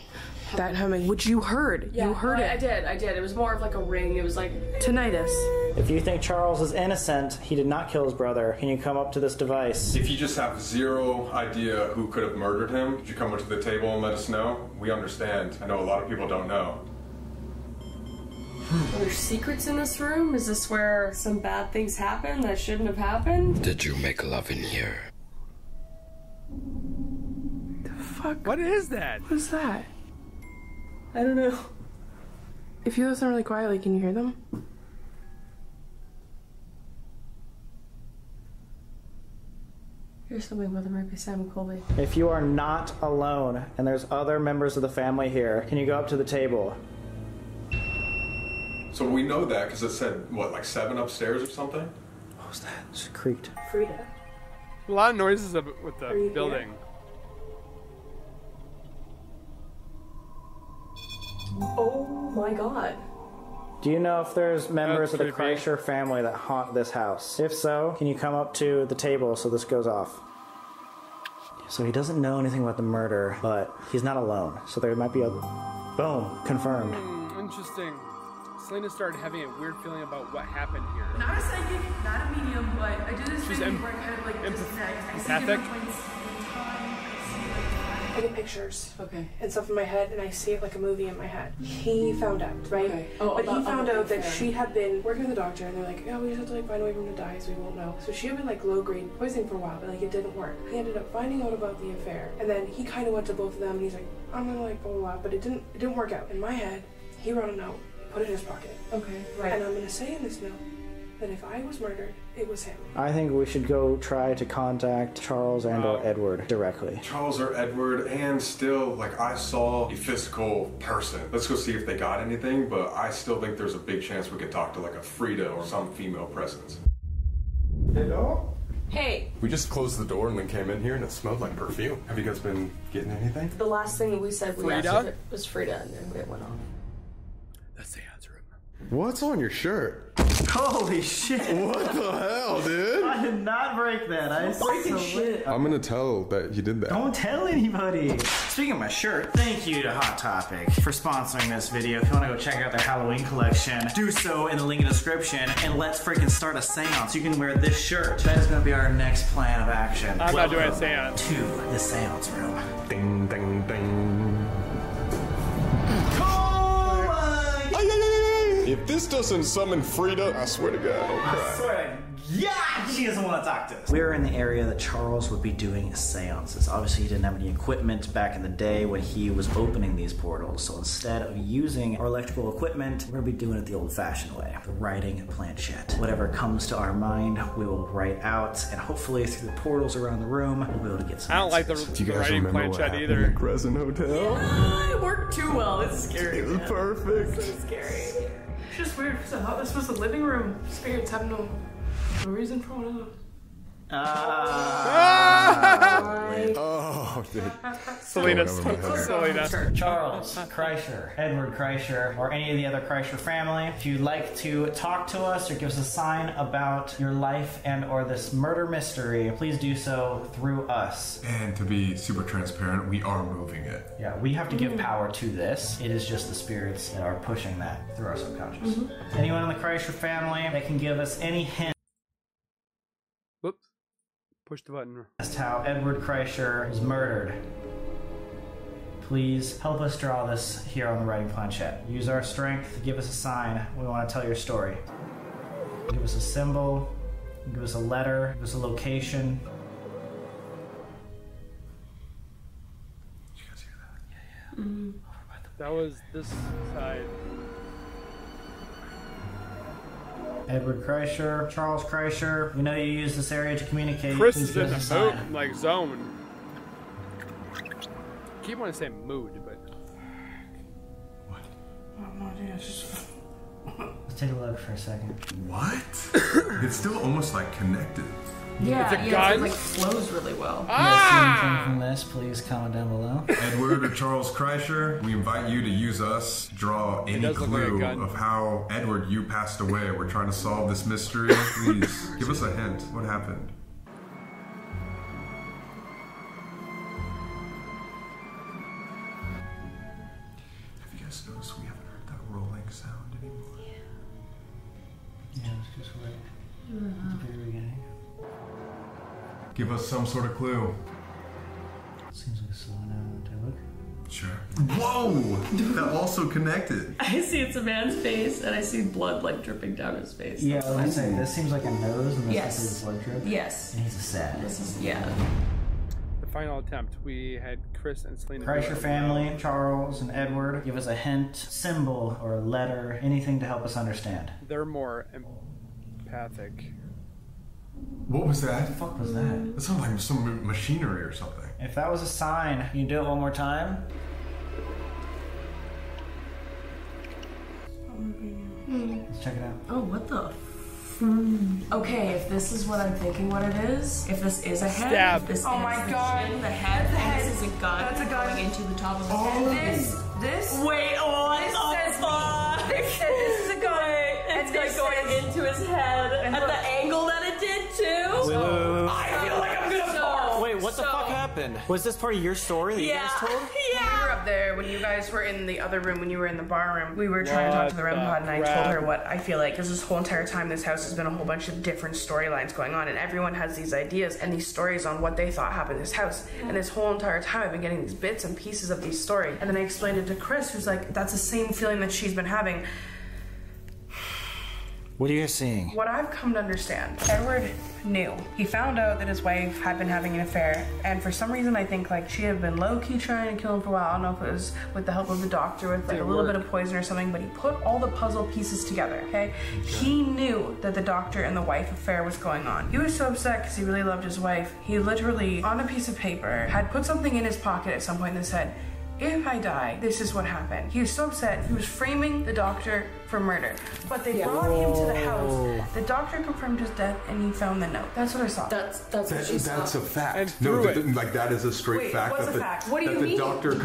That humming, which you heard. Yeah, you heard I it. did. It was more of like a ring. It was like Tinnitus. If you think Charles is innocent, he did not kill his brother, can you come up to this device? If you just have zero idea who could have murdered him, could you come up to the table and let us know? We understand. I know a lot of people don't know. Are there secrets in this room? Is this where some bad things happen that shouldn't have happened? Did you make love in here? The fuck? What is that? What's that? I don't know. If you listen really quietly, can you hear them? Here's something about them right beside me, Colby. If you are not alone and there's other members of the family here, can you go up to the table? So we know that because it said, what, like 7 upstairs or something? What was that? It just creaked. Frida. A lot of noises with the building. Oh my god. Do you know if there's members That's of the creepy. Kreischer family that haunt this house? If so, can you come up to the table so this goes off? So he doesn't know anything about the murder, but he's not alone. So there might be a... Boom. Confirmed. Interesting. Selena started having a weird feeling about what happened here. Not a psychic, not a medium, but I do this She's thing where I kind of like disconnect. I see empathic? different points in time. I get pictures and stuff in my head, and I see it like a movie in my head. He found out, right? Okay. Oh, but he found out that fair. she had been working with the doctor, and they're like, "Oh, we just have to like find a way for him to die, so we won't know." So she had been like low-grade poisoning for a while, but like it didn't work. He ended up finding out about the affair, and then he kind of went to both of them, and he's like, "I'm gonna like blah blah blah," but it didn't work out. In my head, he wrote a note, put it in his pocket. Okay, right. And I'm gonna say in this note that if I was murdered, it was him. I think we should go try to contact Charles and or Edward directly. Charles or Edward, and still, like, I saw a physical person. Let's go see if they got anything, but I still think there's a big chance we could talk to, like, a Frida or some female presence. Hello? Hey, We just closed the door and then came in here and it smelled like perfume. Have you guys been getting anything? the last thing that we said we Frida? asked if it was Frida, and then it went off. The Seance Room. What's on your shirt? Holy shit! What the hell, dude? I did not break that. I'm gonna tell that you did that. Don't tell anybody. Speaking of my shirt, thank you to Hot Topic for sponsoring this video. If you want to go check out their Halloween collection, do so in the link in the description, and let's freaking start a seance. You can wear this shirt. That is going to be our next plan of action. I'm not doing a Welcome seance. to the Seance Room. Ding, ding, ding. If this doesn't summon Frida, I swear to God, I'll I cry. swear to God, she doesn't want to talk to us. We're in the area that Charles would be doing seances. Obviously, he didn't have any equipment back in the day when he was opening these portals. So instead of using our electrical equipment, we're gonna be doing it the old-fashioned way, the writing planchette. Whatever comes to our mind, we will write out, and hopefully through the portals around the room, we'll be able to get some I don't like the answers. Do you guys writing remember what planchette happened either. at Crescent Hotel? It worked too well. This is scary. It was perfect. So scary. It's just weird because I thought this was the living room. Spirits have no reason for one of them. Oh, dude. Selena. Going over my head. Selena. Charles, Kreischer, Edward Kreischer, or any of the other Kreischer family. If you'd like to talk to us or give us a sign about your life and or this murder mystery, please do so through us. And to be super transparent, we are moving it. Yeah, we have to give power to this. It is just the spirits that are pushing that through our subconscious. Anyone in the Kreischer family that can give us any hint Whoops. Push the button. as to how Edward Kreischer was murdered, please help us draw this here on the writing planchette. Use our strength to give us a sign. We want to tell your story. Give us a symbol, give us a letter, give us a location. Did you guys hear that? That was this side. Edward Kreischer, Charles Kreischer. We know you use this area to communicate. Chris Please is give in us a a mood, sign. like zone. I keep wanting to say mood, but Let's take a look for a second. What? It's still almost like connected. Yeah, It's a gun? it like flows really well. If you see anything from this, please comment down below. Edward or Charles Kreischer, we invite you to use us to draw any does look like a clue gun. of how, Edward, you passed away. We're trying to solve this mystery. Please, give us a hint. What happened? Have you guys noticed we haven't heard that rolling sound anymore? Yeah, it's just right at the very beginning. Give us some sort of clue. Seems like a Selena. Take a look. Sure. Whoa! That also connected. I see it's a man's face, and I see blood like dripping down his face. Yeah, let me say, this seems like a nose, and this Yes. is his blood drip. Yes. And he's a sad. This is, yeah. The final attempt. We had Kris and Celina. Kreischer family, Charles and Edward, give us a hint, symbol, or a letter, anything to help us understand. They're more empathic. What was that? What the fuck was that? That sounded like some machinery or something. If that was a sign, can you do it one more time? Let's check it out. Oh, what the? Okay, if this is what I'm thinking, what it is, if this is a head, Stab. if this Oh is my the God. chin, the head, and this is a gun. That's a gun. Going into the top of the And head. this. Wait, what This the says fuck? This is a gun. It's And like this going says- into his head And at look. the angle that it did too. Wait. I feel like I'm gonna barf. Wait, what the fuck happened? Was this part of your story that you Yeah, guys told? We were up there when you guys were in the other room, when you were in the bar room. We were trying to talk to the REM pod, and I told her what I feel like. Because this whole entire time, this house has been a whole bunch of different storylines going on, and everyone has these ideas and these stories on what they thought happened in this house. And this whole entire time, I've been getting these bits and pieces of these stories. And then I explained it to Kris, who's like, that's the same feeling that she's been having. What are you guys seeing? What I've come to understand, Edward knew. He found out that his wife had been having an affair, and for some reason I think like she had been low-key trying to kill him for a while. I don't know if it was with the help of the doctor with like a little bit of poison or something, but he put all the puzzle pieces together, okay? He knew that the doctor and the wife affair was going on. He was so upset because he really loved his wife. He literally, on a piece of paper, had put something in his pocket at some point that said, if I die, this is what happened. He was so upset. He was framing the doctor for murder. But they brought him to the house. The doctor confirmed his death, and he found the note. That's what I saw. That's what she saw. That's a fact. And No, threw it. like that is a straight Wait, fact. what's that a the, fact? What do you that the mean? doctor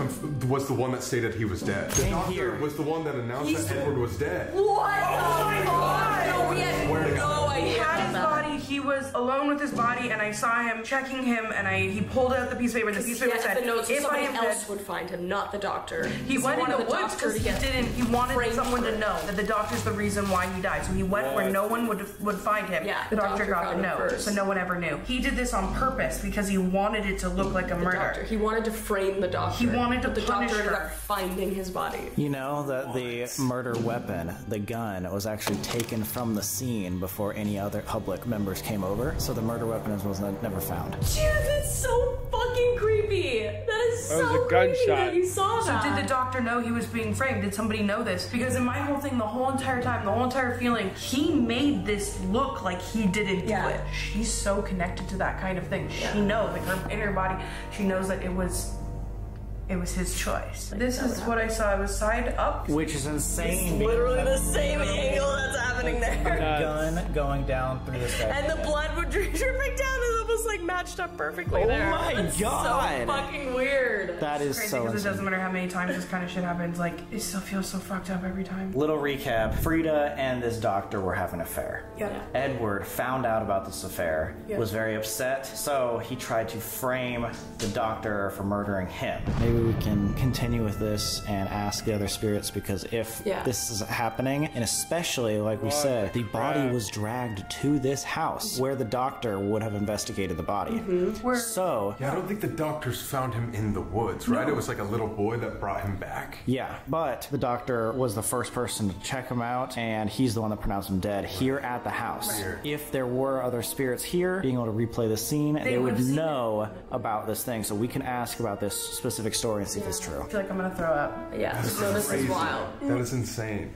was the one that stated he was dead. The doctor here. was the one that announced that Edward was dead. What? Oh my God! No, we had no He idea. had his body. He was alone with his body, and I saw him checking him, and he pulled out the piece of paper. The piece of paper Yeah, said, the notes, "If I somebody am else dead." would find him, not the doctor. He went in the woods doctor because to he get didn't. He wanted framed someone for to it. know that the doctor's the reason why he died. So he went where no one would find him. Yeah, the doctor got found the him note, first. so no one ever knew. He did this on purpose because he wanted it to look like a murder. Doctor. He wanted to frame the doctor. He wanted to but the punish doctor ended her. up finding his body. You know that the murder weapon, the gun, was actually taken from the scene before any other public members came over, so the murder weapon was never found. Dude, that's so fucking creepy. That is That was so a creepy gunshot. that you saw So that. did the doctor know he was being framed? Did somebody know this? Because in my whole thing, the whole entire time, the whole entire feeling, he made this look like he didn't do it. She's so connected to that kind of thing. She knows, like her inner body, she knows that it was his choice. This is what I saw. It was side up. Which is insane. Literally the same angle that's happening there. Gun going down through the sky. And the blood would dripping down. It almost like matched up perfectly there. my That's God. so fucking weird. That is Crazy so because it insane. doesn't matter how many times this kind of shit happens. Like it still feels so fucked up every time. Little recap, Frida and this doctor were having an affair. Yeah. Edward found out about this affair, was very upset, so he tried to frame the doctor for murdering him. Maybe we can continue with this and ask the other spirits, because if this is happening, and especially like we said, the body was dragged to this house where the doctor would have investigated the body. So Yeah, I don't think the doctors found him in the woods, right? It was like a little boy that brought him back. yeah, but the doctor was the first person to check him out, and he's the one that pronounced him dead here at the house. If there were other spirits here, being able to replay the scene, they would know about this thing, so we can ask about this specific story and see if it's true. I feel like I'm gonna throw up. Yeah, no, this is wild. That is insane.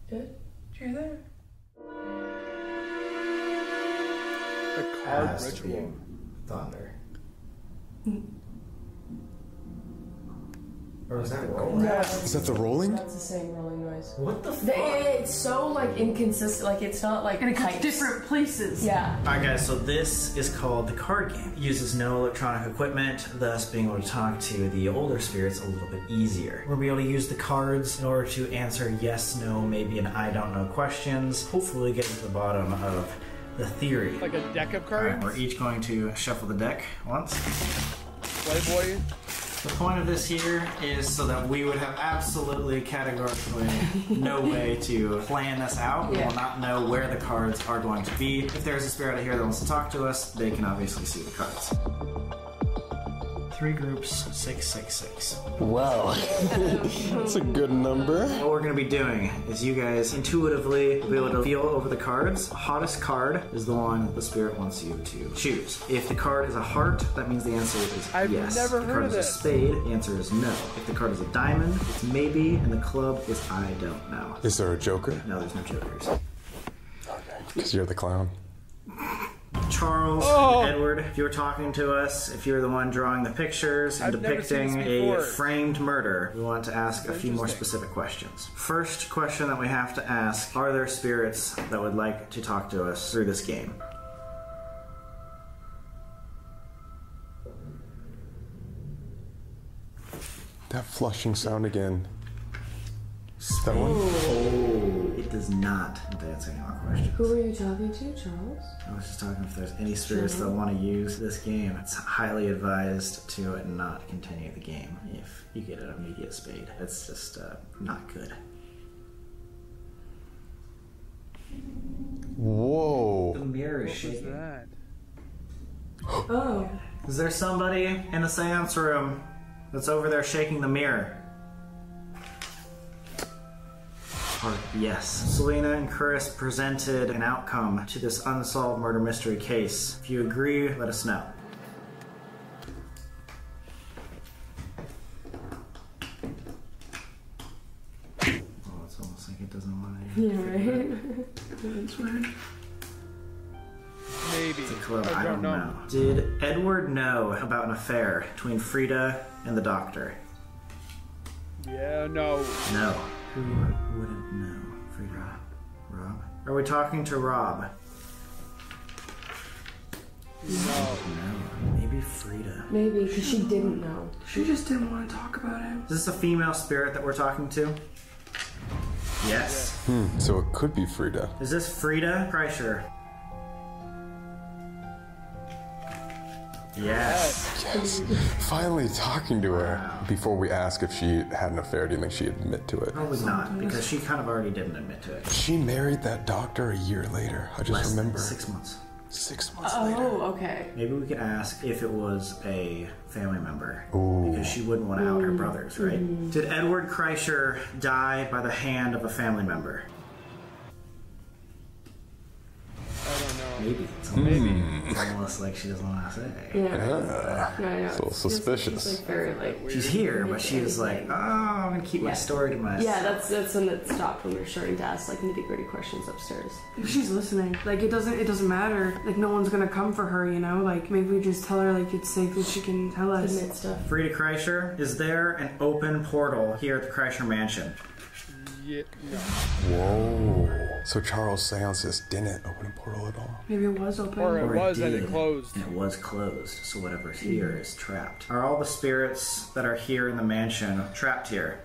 Good. You're there. The card ritual. Thunder. Or is that rolling? Is that the rolling? That's the same rolling noise. What the fuck? It's so like inconsistent. Like it's not like And it goes pipes. different places. Yeah. Alright guys, so this is called the card game. It uses no electronic equipment, thus being able to talk to the older spirits a little bit easier. We'll be able to use the cards in order to answer yes, no, maybe an I don't know questions, hopefully get to the bottom of the theory. Like a deck of Alright, cards. we're each going to shuffle the deck once. Playboy. The point of this here is so that we would have absolutely categorically no way to plan this out. We will not know where the cards are going to be. If there's a spirit out here that wants to talk to us, they can obviously see the cards. 3 groups, 666. Wow. That's a good number. What we're going to be doing is you guys intuitively will be able to feel over the cards. The hottest card is the one the spirit wants you to choose. If the card is a heart, that means the answer is yes. I've never If the heard card of is a this. spade, the answer is no. If the card is a diamond, it's maybe, and the club is I don't know. Is there a joker? No, there's no jokers. Because you're the clown. Charles, Edward, if you were talking to us, if you're the one drawing the pictures and I've never seen depicting this a before. framed murder, we want to ask a few more specific questions. First question that we have to ask, are there spirits that would like to talk to us through this game? That flushing sound again. That one? Oh, it does not answer any more questions. Who were you talking to, Charles? I was just talking if there's any spirits that want to use this game. It's highly advised to not continue the game if you get an immediate spade. It's just not good. Whoa. The mirror is What was shaking. that? Oh. Is there somebody in the seance room that's over there shaking the mirror? Or yes. Selena and Kris presented an outcome to this unsolved murder mystery case. If you agree, let us know. Oh, it's almost like it doesn't want to. Yeah, right? That's weird. Maybe. It's a club. I don't know. Did Edward know about an affair between Frida and the doctor? Yeah, no. No. Who wouldn't know? Frida? Rob? Are we talking to Rob? No. No. Maybe Frida. Maybe, because she didn't know. She just didn't want to talk about it. Is this a female spirit that we're talking to? Yes. So it could be Frida. Is this Frida Kreischer? Yes. Yes. Finally talking to her. Before we ask if she had an affair, do you think she'd admit to it? Probably not, because she kind of already didn't admit to it. She married that doctor a year later. I just Less than remember. 6 months. 6 months later. Oh, okay. Maybe we could ask if it was a family member. Ooh. Because she wouldn't want to out her brothers, right? Did Edward Kreischer die by the hand of a family member? I don't know. Maybe. It's almost like she doesn't want to say. Yeah. Yeah. Yeah, It's a little suspicious. She's like very like. She's here, but she was like, oh, I'm going to keep my story to myself. Yeah, that's when it stopped, when we were starting to ask like nitty-gritty questions upstairs. If she's listening, like it doesn't matter. Like no one's gonna come for her, you know. Like maybe we just tell her like it's safe that she can tell us. Admit stuff. Frida Kreischer, is there an open portal here at the Kreischer Mansion? Yeah, no. Whoa. So Charles' seances didn't open a portal at all. Maybe it was open. Or it was and did, it closed. And it was closed, so whatever's here is trapped. Are all the spirits that are here in the mansion trapped here?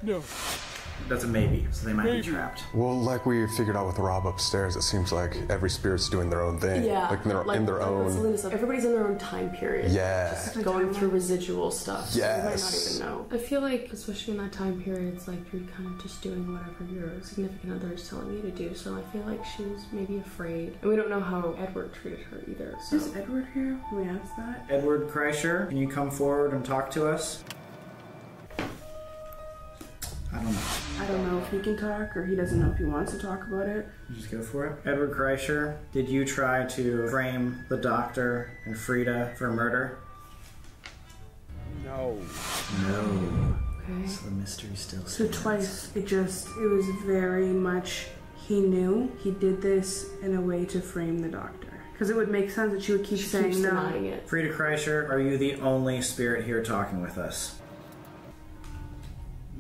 No. That's a maybe, so they might be trapped. Well, like we figured out with Rob upstairs, it seems like every spirit's doing their own thing. Yeah. Like they're in their own. Selena said, everybody's in their own time period. Yeah. Just going through residual stuff. So Yes. you might not even know. I feel like, especially in that time period, it's like you're kind of just doing whatever your significant other is telling you to do. So I feel like she was maybe afraid. And we don't know how Edward treated her either. So. Is Edward here? Can we ask that? Edward Kreischer, can you come forward and talk to us? I don't know. I don't know if he can talk or he doesn't know if he wants to talk about it. You just go for it. Edward Kreischer, did you try to frame the doctor and Frida for murder? No. No. Okay. So the mystery still So stands. twice, it was very much, he knew he did this in a way to frame the doctor. Because it would make sense that she would keep She saying keeps no. denying it. Frida Kreischer, are you the only spirit here talking with us?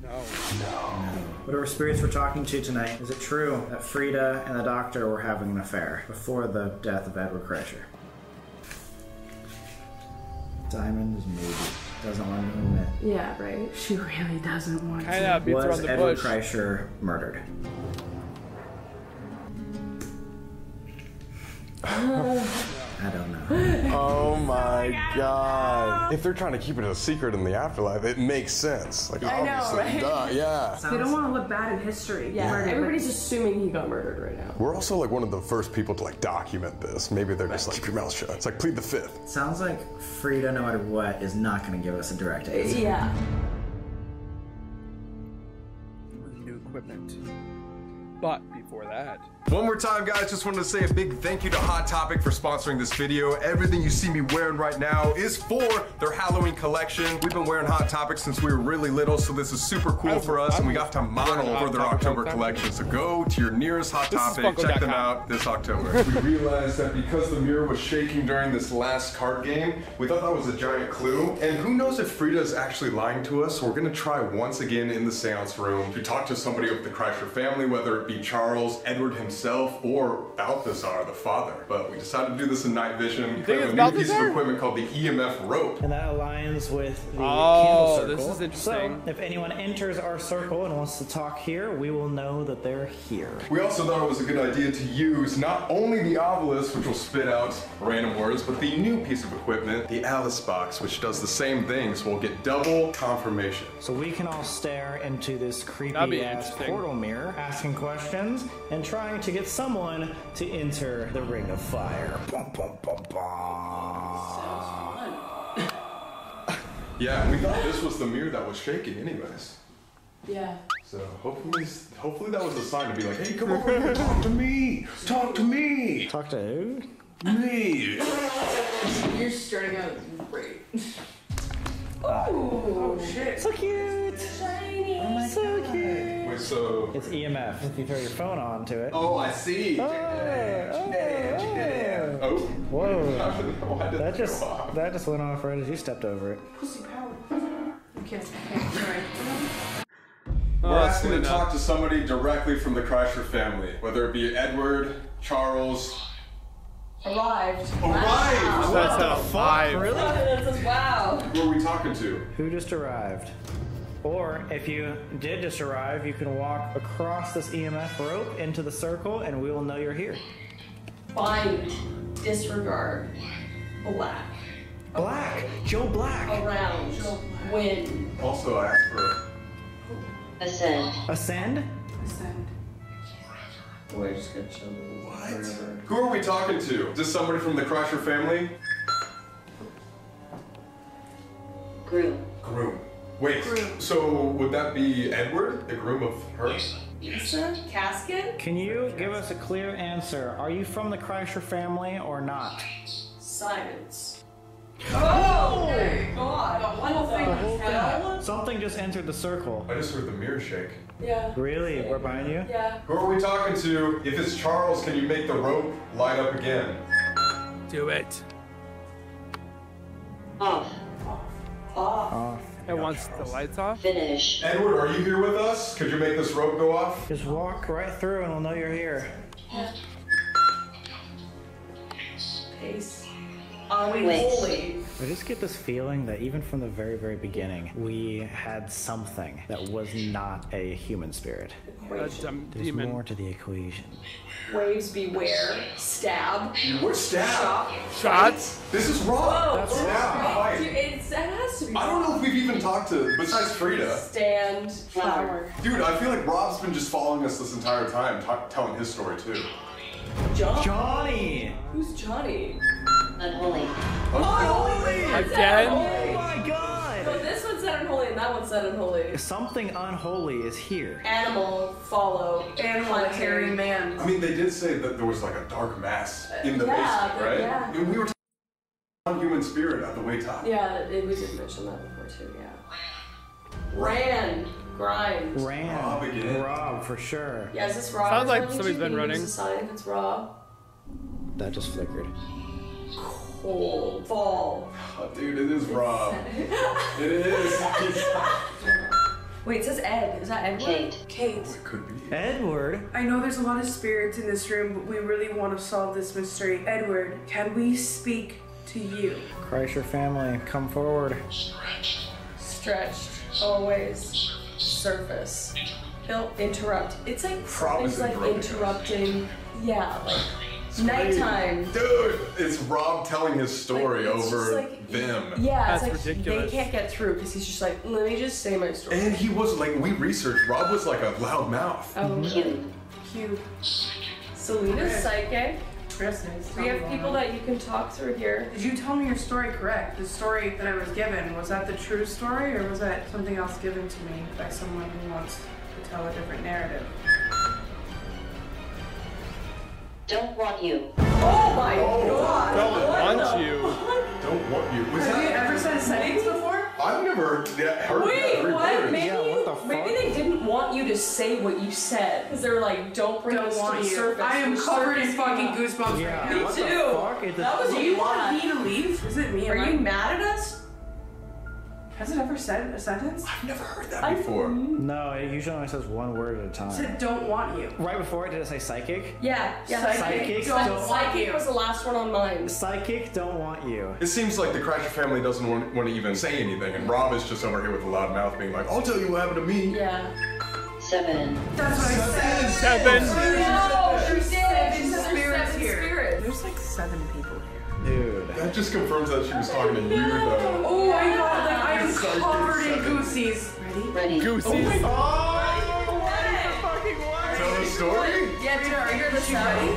No. Whatever spirits we're talking to tonight, is it true that Frida and the doctor were having an affair before the death of Edward Kreischer? Diamond is maybe. Doesn't want to admit. Yeah, right. She really doesn't want Kind to. of beats Was around the Edward bush. Kreischer murdered? I I don't know. Oh my god. If they're trying to keep it a secret in the afterlife, it makes sense. Like, I know, obviously, right? duh, yeah. They don't want to look bad in history. Yeah, everybody's assuming he got murdered right now. We're also like one of the first people to like document this. Maybe they're just like, keep your mouth shut. It's like plead the fifth. Sounds like Frida, no matter what, is not going to give us a direct answer. Yeah. New equipment. But before that, one more time, guys, just wanted to say a big thank you to Hot Topic for sponsoring this video. Everything you see me wearing right now is for their Halloween collection. We've been wearing Hot Topic since we were really little, so this is super cool for us, and we got to model for their October collection. So go to your nearest Hot Topic, check them out this October. We realized that because the mirror was shaking during this last card game, we thought that was a giant clue. And who knows if Frida is actually lying to us, so we're gonna try once again in the seance room to talk to somebody of the Kreischer family, whether it be Charles, Edward himself, or Balthazar, the father. But we decided to do this in night vision. We have a new piece of equipment called the EMF Rope. And that aligns with the candle circle. This is interesting. So if anyone enters our circle and wants to talk here, we will know that they're here. We also thought it was a good idea to use not only the obelisk, which will spit out random words, but the new piece of equipment, the Alice box, which does the same thing, so we'll get double confirmation. So we can all stare into this creepy-ass portal mirror, asking questions, and trying to get someone to enter the ring of fire. Bum, bum, bum, bum. Yeah, we thought this was the mirror that was shaking anyways. Yeah. So hopefully that was a sign to be like, hey, come over here, talk to me! Talk to me! Talk to who? Me! You're starting out great. Oh shit. So cute! Shiny. Oh my so God. Cute! Wait, so... It's EMF. If you throw your phone onto it. Oh, I see! Oh. Whoa. That just went off right as you stepped over it. Pussy power. Okay, sorry. We're asking to talk to somebody directly from the Kreischer family, whether it be Edward, Charles. Arrived. Arrived! That's a 5. Really? That says wow. Who are we talking to? Who just arrived? Or if you did just arrive, you can walk across this EMF rope into the circle and we will know you're here. Bind. Disregard. Black. Black! Joe Black! Around. Win. Also, I asked for... Ascend. Ascend? Ascend. We're just gonna chill. What? Who are we talking to? Is this somebody from the Kreischer family? Groom. Groom. Wait, so would that be Edward, the groom of her? Lisa? Casket? Can you give us a clear answer? Are you from the Kreischer family or not? Silence. Oh! God. The whole thing. The whole thing. Something just entered the circle. I just heard the mirror shake. Yeah. Really? We're behind you? Yeah. Who are we talking to? If it's Charles, can you make the rope light up again? Do it. Off. Off. It wants the lights off. Finish. Edward, are you here with us? Could you make this rope go off? Just walk right through and we'll know you're here. Pace. Are we holy? I just get this feeling that even from the very, very beginning, we had something that was not a human spirit. There's demon. more to the equation. Waves beware. Stab. What stab? Shots? This is wrong. That's stab. Fight. Dude, it has to be. I don't know if we've even talked to, besides Frida. Stand. Flower. Dude, I feel like Rob's been just following us this entire time, telling his story too. Johnny! Who's Johnny? Unholy. Unholy! Again? Oh my god! No, this one said unholy and that one said unholy. Something unholy is here. Animal, follow. Animal, a hairy man. I mean, they did say that there was like a dark mass in the yeah, basement, right? yeah. And we were talking about human spirit at the way top. Yeah, we did mention that before too, yeah. Ran. Grind. Ran. Rob again. Rob, for sure. Yeah, is this Rob? Sounds like somebody's been running. Is a sign if it's Rob? That just flickered. Cold. Fall. Oh, dude, it is Rob. It is. Wait, it says Ed. Is that Edward? Kate. It could be. Edward? I know there's a lot of spirits in this room, but we really want to solve this mystery. Edward, can we speak to you? Kreischer family, come forward. Stretched. Always. Surface. He'll interrupt. It's like Promise something's like interrupting. interrupting. Yeah, like Nighttime. Dude, it's Rob telling his story over like, them. Yeah, That's it's like ridiculous. they can't get through because he's just like, let me just say my story. And he was like, we researched, Rob was like a loud mouth. Oh, cute. Selena's psychic. We have people that you can talk through here. Did you tell me your story correct? The story that I was given, was that the true story or was that something else given to me by someone who wants to tell a different narrative? Don't want you. Oh my god! Don't want you. Don't want you. Was Have you that? ever said a sentence before? I've never heard that. Wait, what? Maybe, Yeah, what the fuck? maybe they didn't want you to say what you said because they were like, "Don't bring this to the surface." I am The covered in surface fucking came up. goosebumps Yeah. right now. What Me the too. fuck? It's That was Do a you lot. want me to leave? Is it me? Are you mad at us? Has it ever said a sentence? I've never heard that before. No, it usually only says one word at a It time. said don't want you. Right before it, did it say psychic? Yeah. Psychic don't don't want Psychic you. was the last one on mine. Psychic don't want you. It seems like the Kreischer family doesn't want to even say anything, and Rob is just over here with a loud mouth being like, I'll tell you what happened to me. Yeah. 7. That's what I said. 7. No, she did. She Seven said spirits there's 7 here. spirits. There's like 7 people here. Dude. That just confirms that she was talking to you, though. Oh my god, like I am Psychic covered in 7. goosies. Ready? Ready. Goosies. Tell the story? Yeah, did I hear the sound? Wait.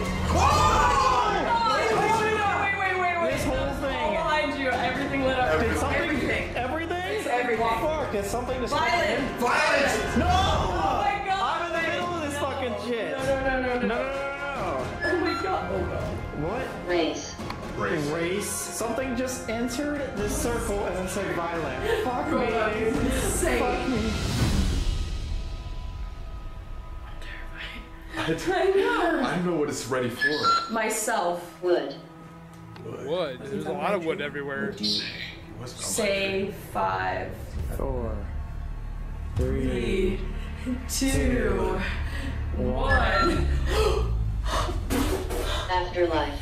This whole thing. Behind you, everything lit up. Did something? Everything. Everything? It's everything. Fuck, it's something to Violet. Violence! No! Oh my god. I'm in the middle of this fucking shit. No. Oh my god. Oh god. What? Race. Race. Something just entered this circle and then said violent. Fuck me. Insane. Fuck me. I know. I don't know what it's ready for. Myself. Wood. Wood. There's a lot of wood everywhere. Say 5, 4, 3, 2, 1. Afterlife.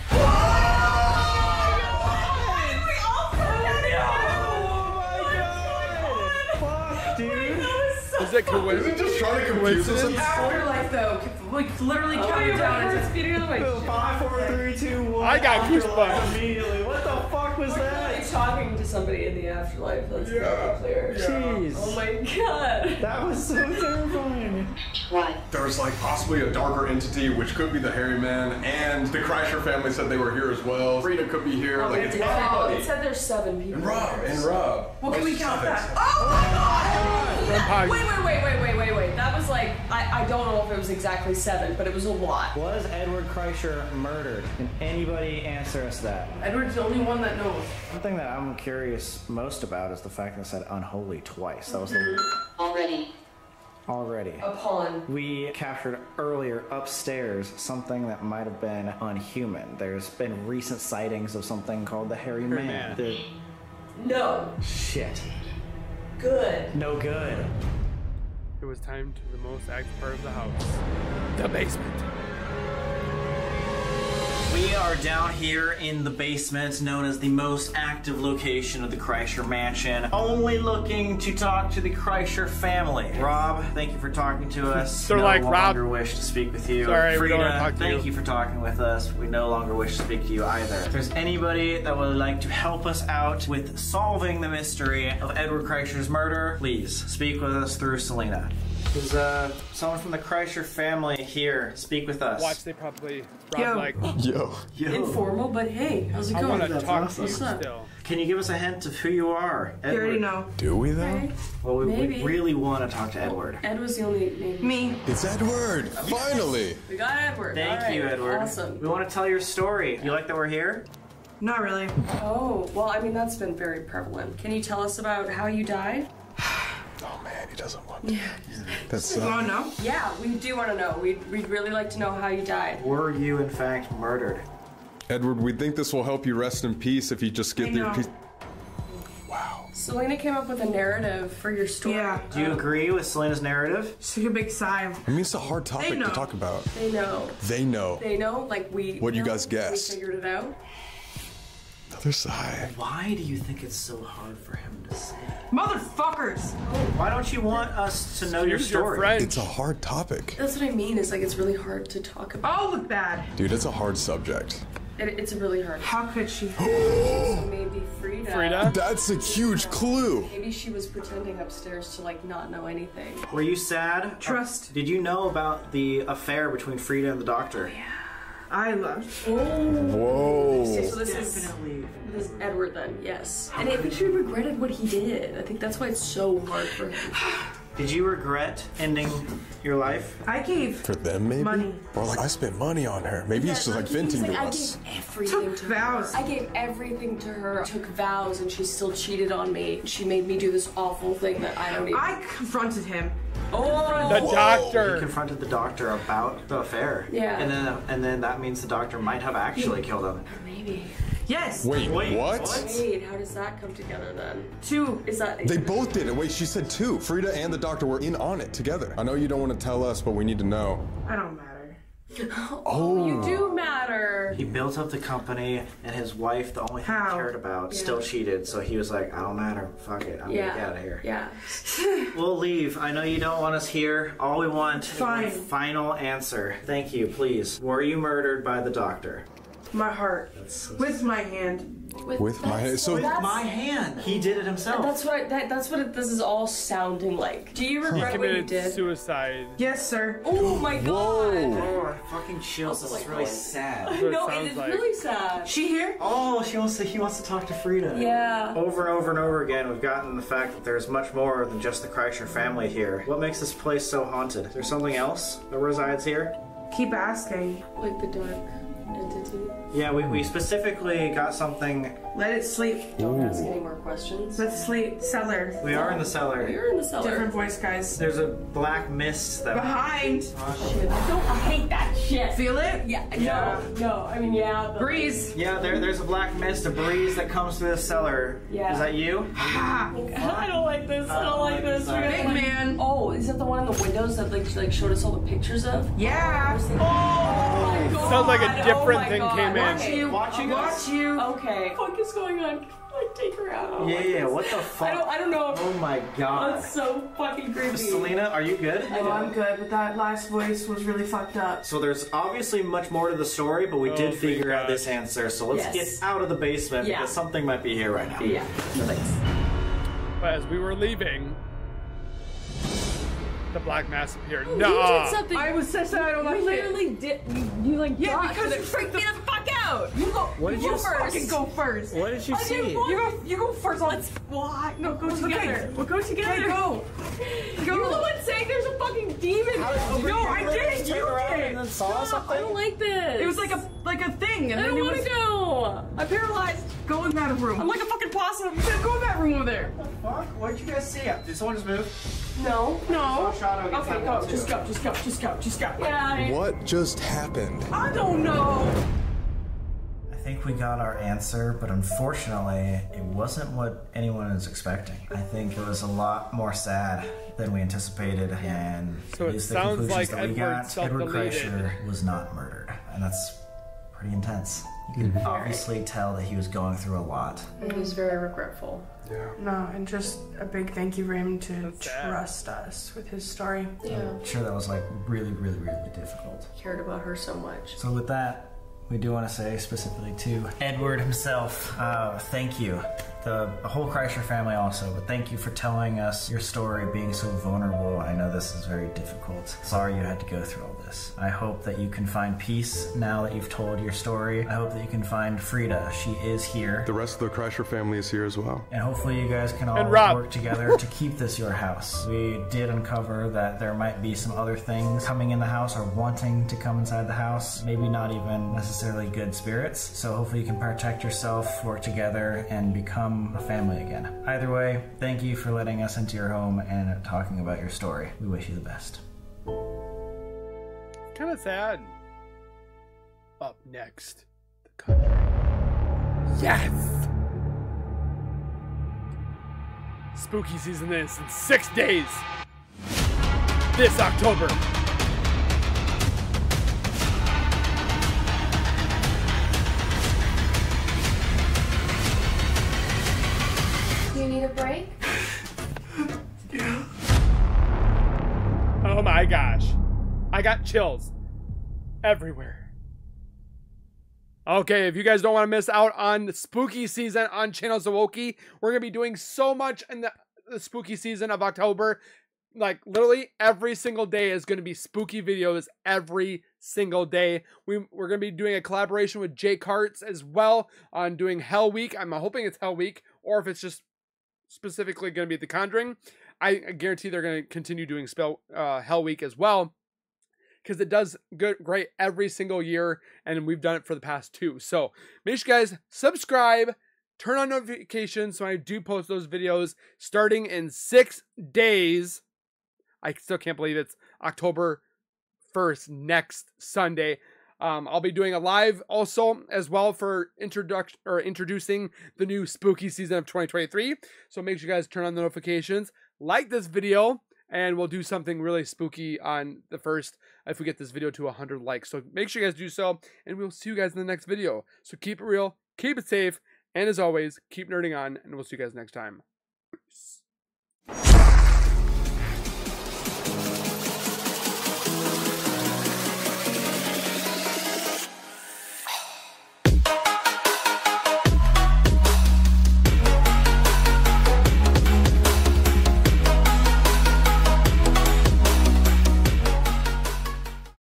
fuck, dude. Is it Is it just trying to confuse us? Afterlife though, like literally counting down as if 5, 4, 3, 2, 1. I got Afterlife goosebumps. immediately. What the fuck was that? You're talking to somebody in the afterlife. That's very clear. Jeez. Oh my god. That was so terrifying. Why? There's like possibly a darker entity, which could be the hairy man, and the Kreischer family said they were here as well. Frida could be here. Like it's It everybody. said there's 7 people. And Rob. Well, can we count that? Oh my Vampire. god! Wait. That was like, I don't know if it was exactly 7, but it was a lot. Was Edward Kreischer murdered? Can anybody answer us that? Edward's the only one that knows. Something that I'm curious most about is the fact that it said unholy twice. That was the Already. already. Upon. We captured earlier upstairs something that might have been unhuman. There's been recent sightings of something called the hairy man. No. Shit. Good. No good. It was time to the most active part of the house. The basement. We are down here in the basement, known as the most active location of the Kreischer Mansion, only looking to talk to the Kreischer family. Rob, thank you for talking to us. They're no like, longer Rob, wish to speak with you. sorry, we Frida, don't want to talk to thank you. you for talking with us. We no longer wish to speak to you either. If there's anybody that would like to help us out with solving the mystery of Edward Kreischer's murder, please speak with us through Selena. Is someone from the Kreischer family here? Speak with us. Watch, they probably Yo. Rob like, Yo. Informal, but hey, how's it I going? want to talk to you What's up? still. Can you give us a hint of who you are? You already Edward. know. Do we though? Well, we Maybe. really want to talk to Edward. Ed was the only name. Me. It's Edward! Finally! We got Edward. Thank All you, right. Edward. Awesome. We want to tell your story. You like that we're here? Not really. Oh, well, I mean, that's been very prevalent. Can you tell us about how you died? Oh man, he doesn't want to. Yeah. That's You wanna know? Yeah, we do want to know. We'd really like to know how you died. Were you, in fact, murdered? Edward, we think this will help you rest in peace if you just get I your know. peace. Wow. Selena came up with a narrative for your story. Yeah. Do you agree with Selena's narrative? Just took a big sigh. I mean, it's a hard topic to know. talk about. They know. They know. They know, like we. What you know, guys guessed. We figured it out. other side. Why do you think it's so hard for him to say? Motherfuckers! Why don't you want us to know your story? It's a hard topic. That's what I mean, is like it's really hard to talk about. Oh, look bad. Dude, it's a hard subject. It's really hard. How could she? So maybe Frida. Frida? That's a huge clue. Maybe she was pretending upstairs to like not know anything. Were you sad? Trust. Did you know about the affair between Frida and the doctor? Yeah. I love. Whoa. So this is Edward then, yes. And I think she regretted what he did. I think that's why it's so hard for him. Did you regret ending your life? I gave For them, maybe? money. Or like, I spent money on her. Maybe it's just like venting to us. I gave everything Took to vows. her. I gave everything to her. I took vows and she still cheated on me. She made me do this awful thing that I don't even... I confronted him. Oh! The doctor! You confronted the doctor about the affair. Yeah. And then that means the doctor might have actually killed him. Maybe. Yes. Wait, what? Wait, how does that come together then? Two. Is that... They both did it. Wait, she said two. Frida and the doctor were in on it together. I know you don't want to tell us, but we need to know. I don't matter. Oh, you do matter. He built up the company, and his wife, the only thing he How? cared about, Yeah. still cheated. So he was like, I don't matter. Fuck it. I'm gonna get out of here. Yeah. We'll leave. I know you don't want us here. All we want Fine. is one final answer. Thank you, please. Were you murdered by the doctor? My heart. With my hand. With my hand. So With my hand. He did it himself. That's what this is all sounding like. Do you regret what you Committed did? suicide. Yes, sir. Oh my god. Oh, it fucking chills. Oh This is my really God. sad. No, sounds it is like. really sad. She here? Oh, he wants to talk to Frida. Yeah. Over and over and over again, we've gotten the fact that there's much more than just the Kreischer family here. What makes this place so haunted? Is there something else that resides here? Keep asking. Like the dark entity. Yeah, we specifically got something. Let it sleep. Don't ask any more questions. Let's sleep. Cellar. We are in the cellar. You're in the cellar. Different voice, guys. There's a black mist that. Behind. Shit. I hate that shit. Feel it? Yeah. Yeah. No. I mean, yeah. But Breeze. Yeah, there's a black mist, a breeze that comes through the cellar. Yeah. Is that you? I don't like this. I don't like this. Big man. Oh, is that the one in the windows that like showed us all the pictures of? Yeah. Oh my god. Sounds like a different thing came in. Watch you. Watch you guys. Watch you. Okay. What the fuck is going on? Like, take her out. I don't like Yeah, this. what the fuck? I don't know. Oh my god. That's so fucking creepy. Selena, are you good? No, I'm good, but that last voice was really fucked up. So there's obviously much more to the story, but we did thank figure out God. this answer. So let's Yes. get out of the basement Yeah. because something might be here right now. Yeah. No thanks. But as we were leaving, the black mass appeared. You Nuh-uh. did something. I was such that I don't like You it. literally did. You like. Yeah, dodged because it. you freaked me the fuck out. You go. What did you you go first? Fucking go first. What did you see? You go first. Let's. Why? No, go together. We'll go together. Okay, go. You're the one saying there's a fucking demon. No, I didn't. You did. Stop. I don't like this. It was like a thing, and I then don't it want was. to go. I'm paralyzed. Go in that room. I'm like a fucking possum. Go in that room over there. Fuck? What did you guys see? Did someone just move? No. No. Shadow against Okay, that go. wall, too. Just go. Yeah. what just happened? I don't know. I think we got our answer, but unfortunately, it wasn't what anyone was expecting. I think it was a lot more sad than we anticipated, and So it these the sounds conclusions like that we Edward got. Edward self-deleted. Kreischer was not murdered, and that's pretty intense. You can obviously tell that he was going through a lot. He was very regretful. No, and just a big thank you for him to That's sad. trust us with his story. Yeah. I'm sure that was like really, really, really difficult. Cared about her so much. So with that, we do want to say specifically to Edward himself, thank you. The whole Kreischer family also, but thank you for telling us your story, being so vulnerable. I know this is very difficult. Sorry you had to go through all this. I hope that you can find peace now that you've told your story. I hope that you can find Frida. She is here. The rest of the Kreischer family is here as well. And hopefully you guys can all And Rob. work together to keep this your house. We did uncover that there might be some other things coming in the house or wanting to come inside the house. Maybe not even necessarily good spirits. So hopefully you can protect yourself, work together, and become a family again. Either way, thank you for letting us into your home and talking about your story. We wish you the best. Kind of sad. Up next, the country. Yes! Spooky season is in 6 days. This October. got chills everywhere. Okay, if you guys don't want to miss out on the spooky season on Channel Zawoki, we're going to be doing so much in the spooky season of October. Like, literally every single day is going to be spooky videos every single day. We're going to be doing a collaboration with Jake Hartz as well on doing Hell Week. I'm hoping it's Hell Week, or if it's just specifically going to be The Conjuring. I guarantee they're going to continue doing Hell Week as well, because it does great every single year, and we've done it for the past 2. So make sure you guys subscribe, turn on notifications so I do post those videos starting in 6 days. I still can't believe it's October 1st, next Sunday. I'll be doing a live also as well for introducing the new spooky season of 2023. So make sure you guys turn on the notifications, like this video, and we'll do something really spooky on the 1st if we get this video to 100 likes. So make sure you guys do so, and we'll see you guys in the next video. So keep it real, keep it safe, and as always, keep nerding on, and we'll see you guys next time. Peace.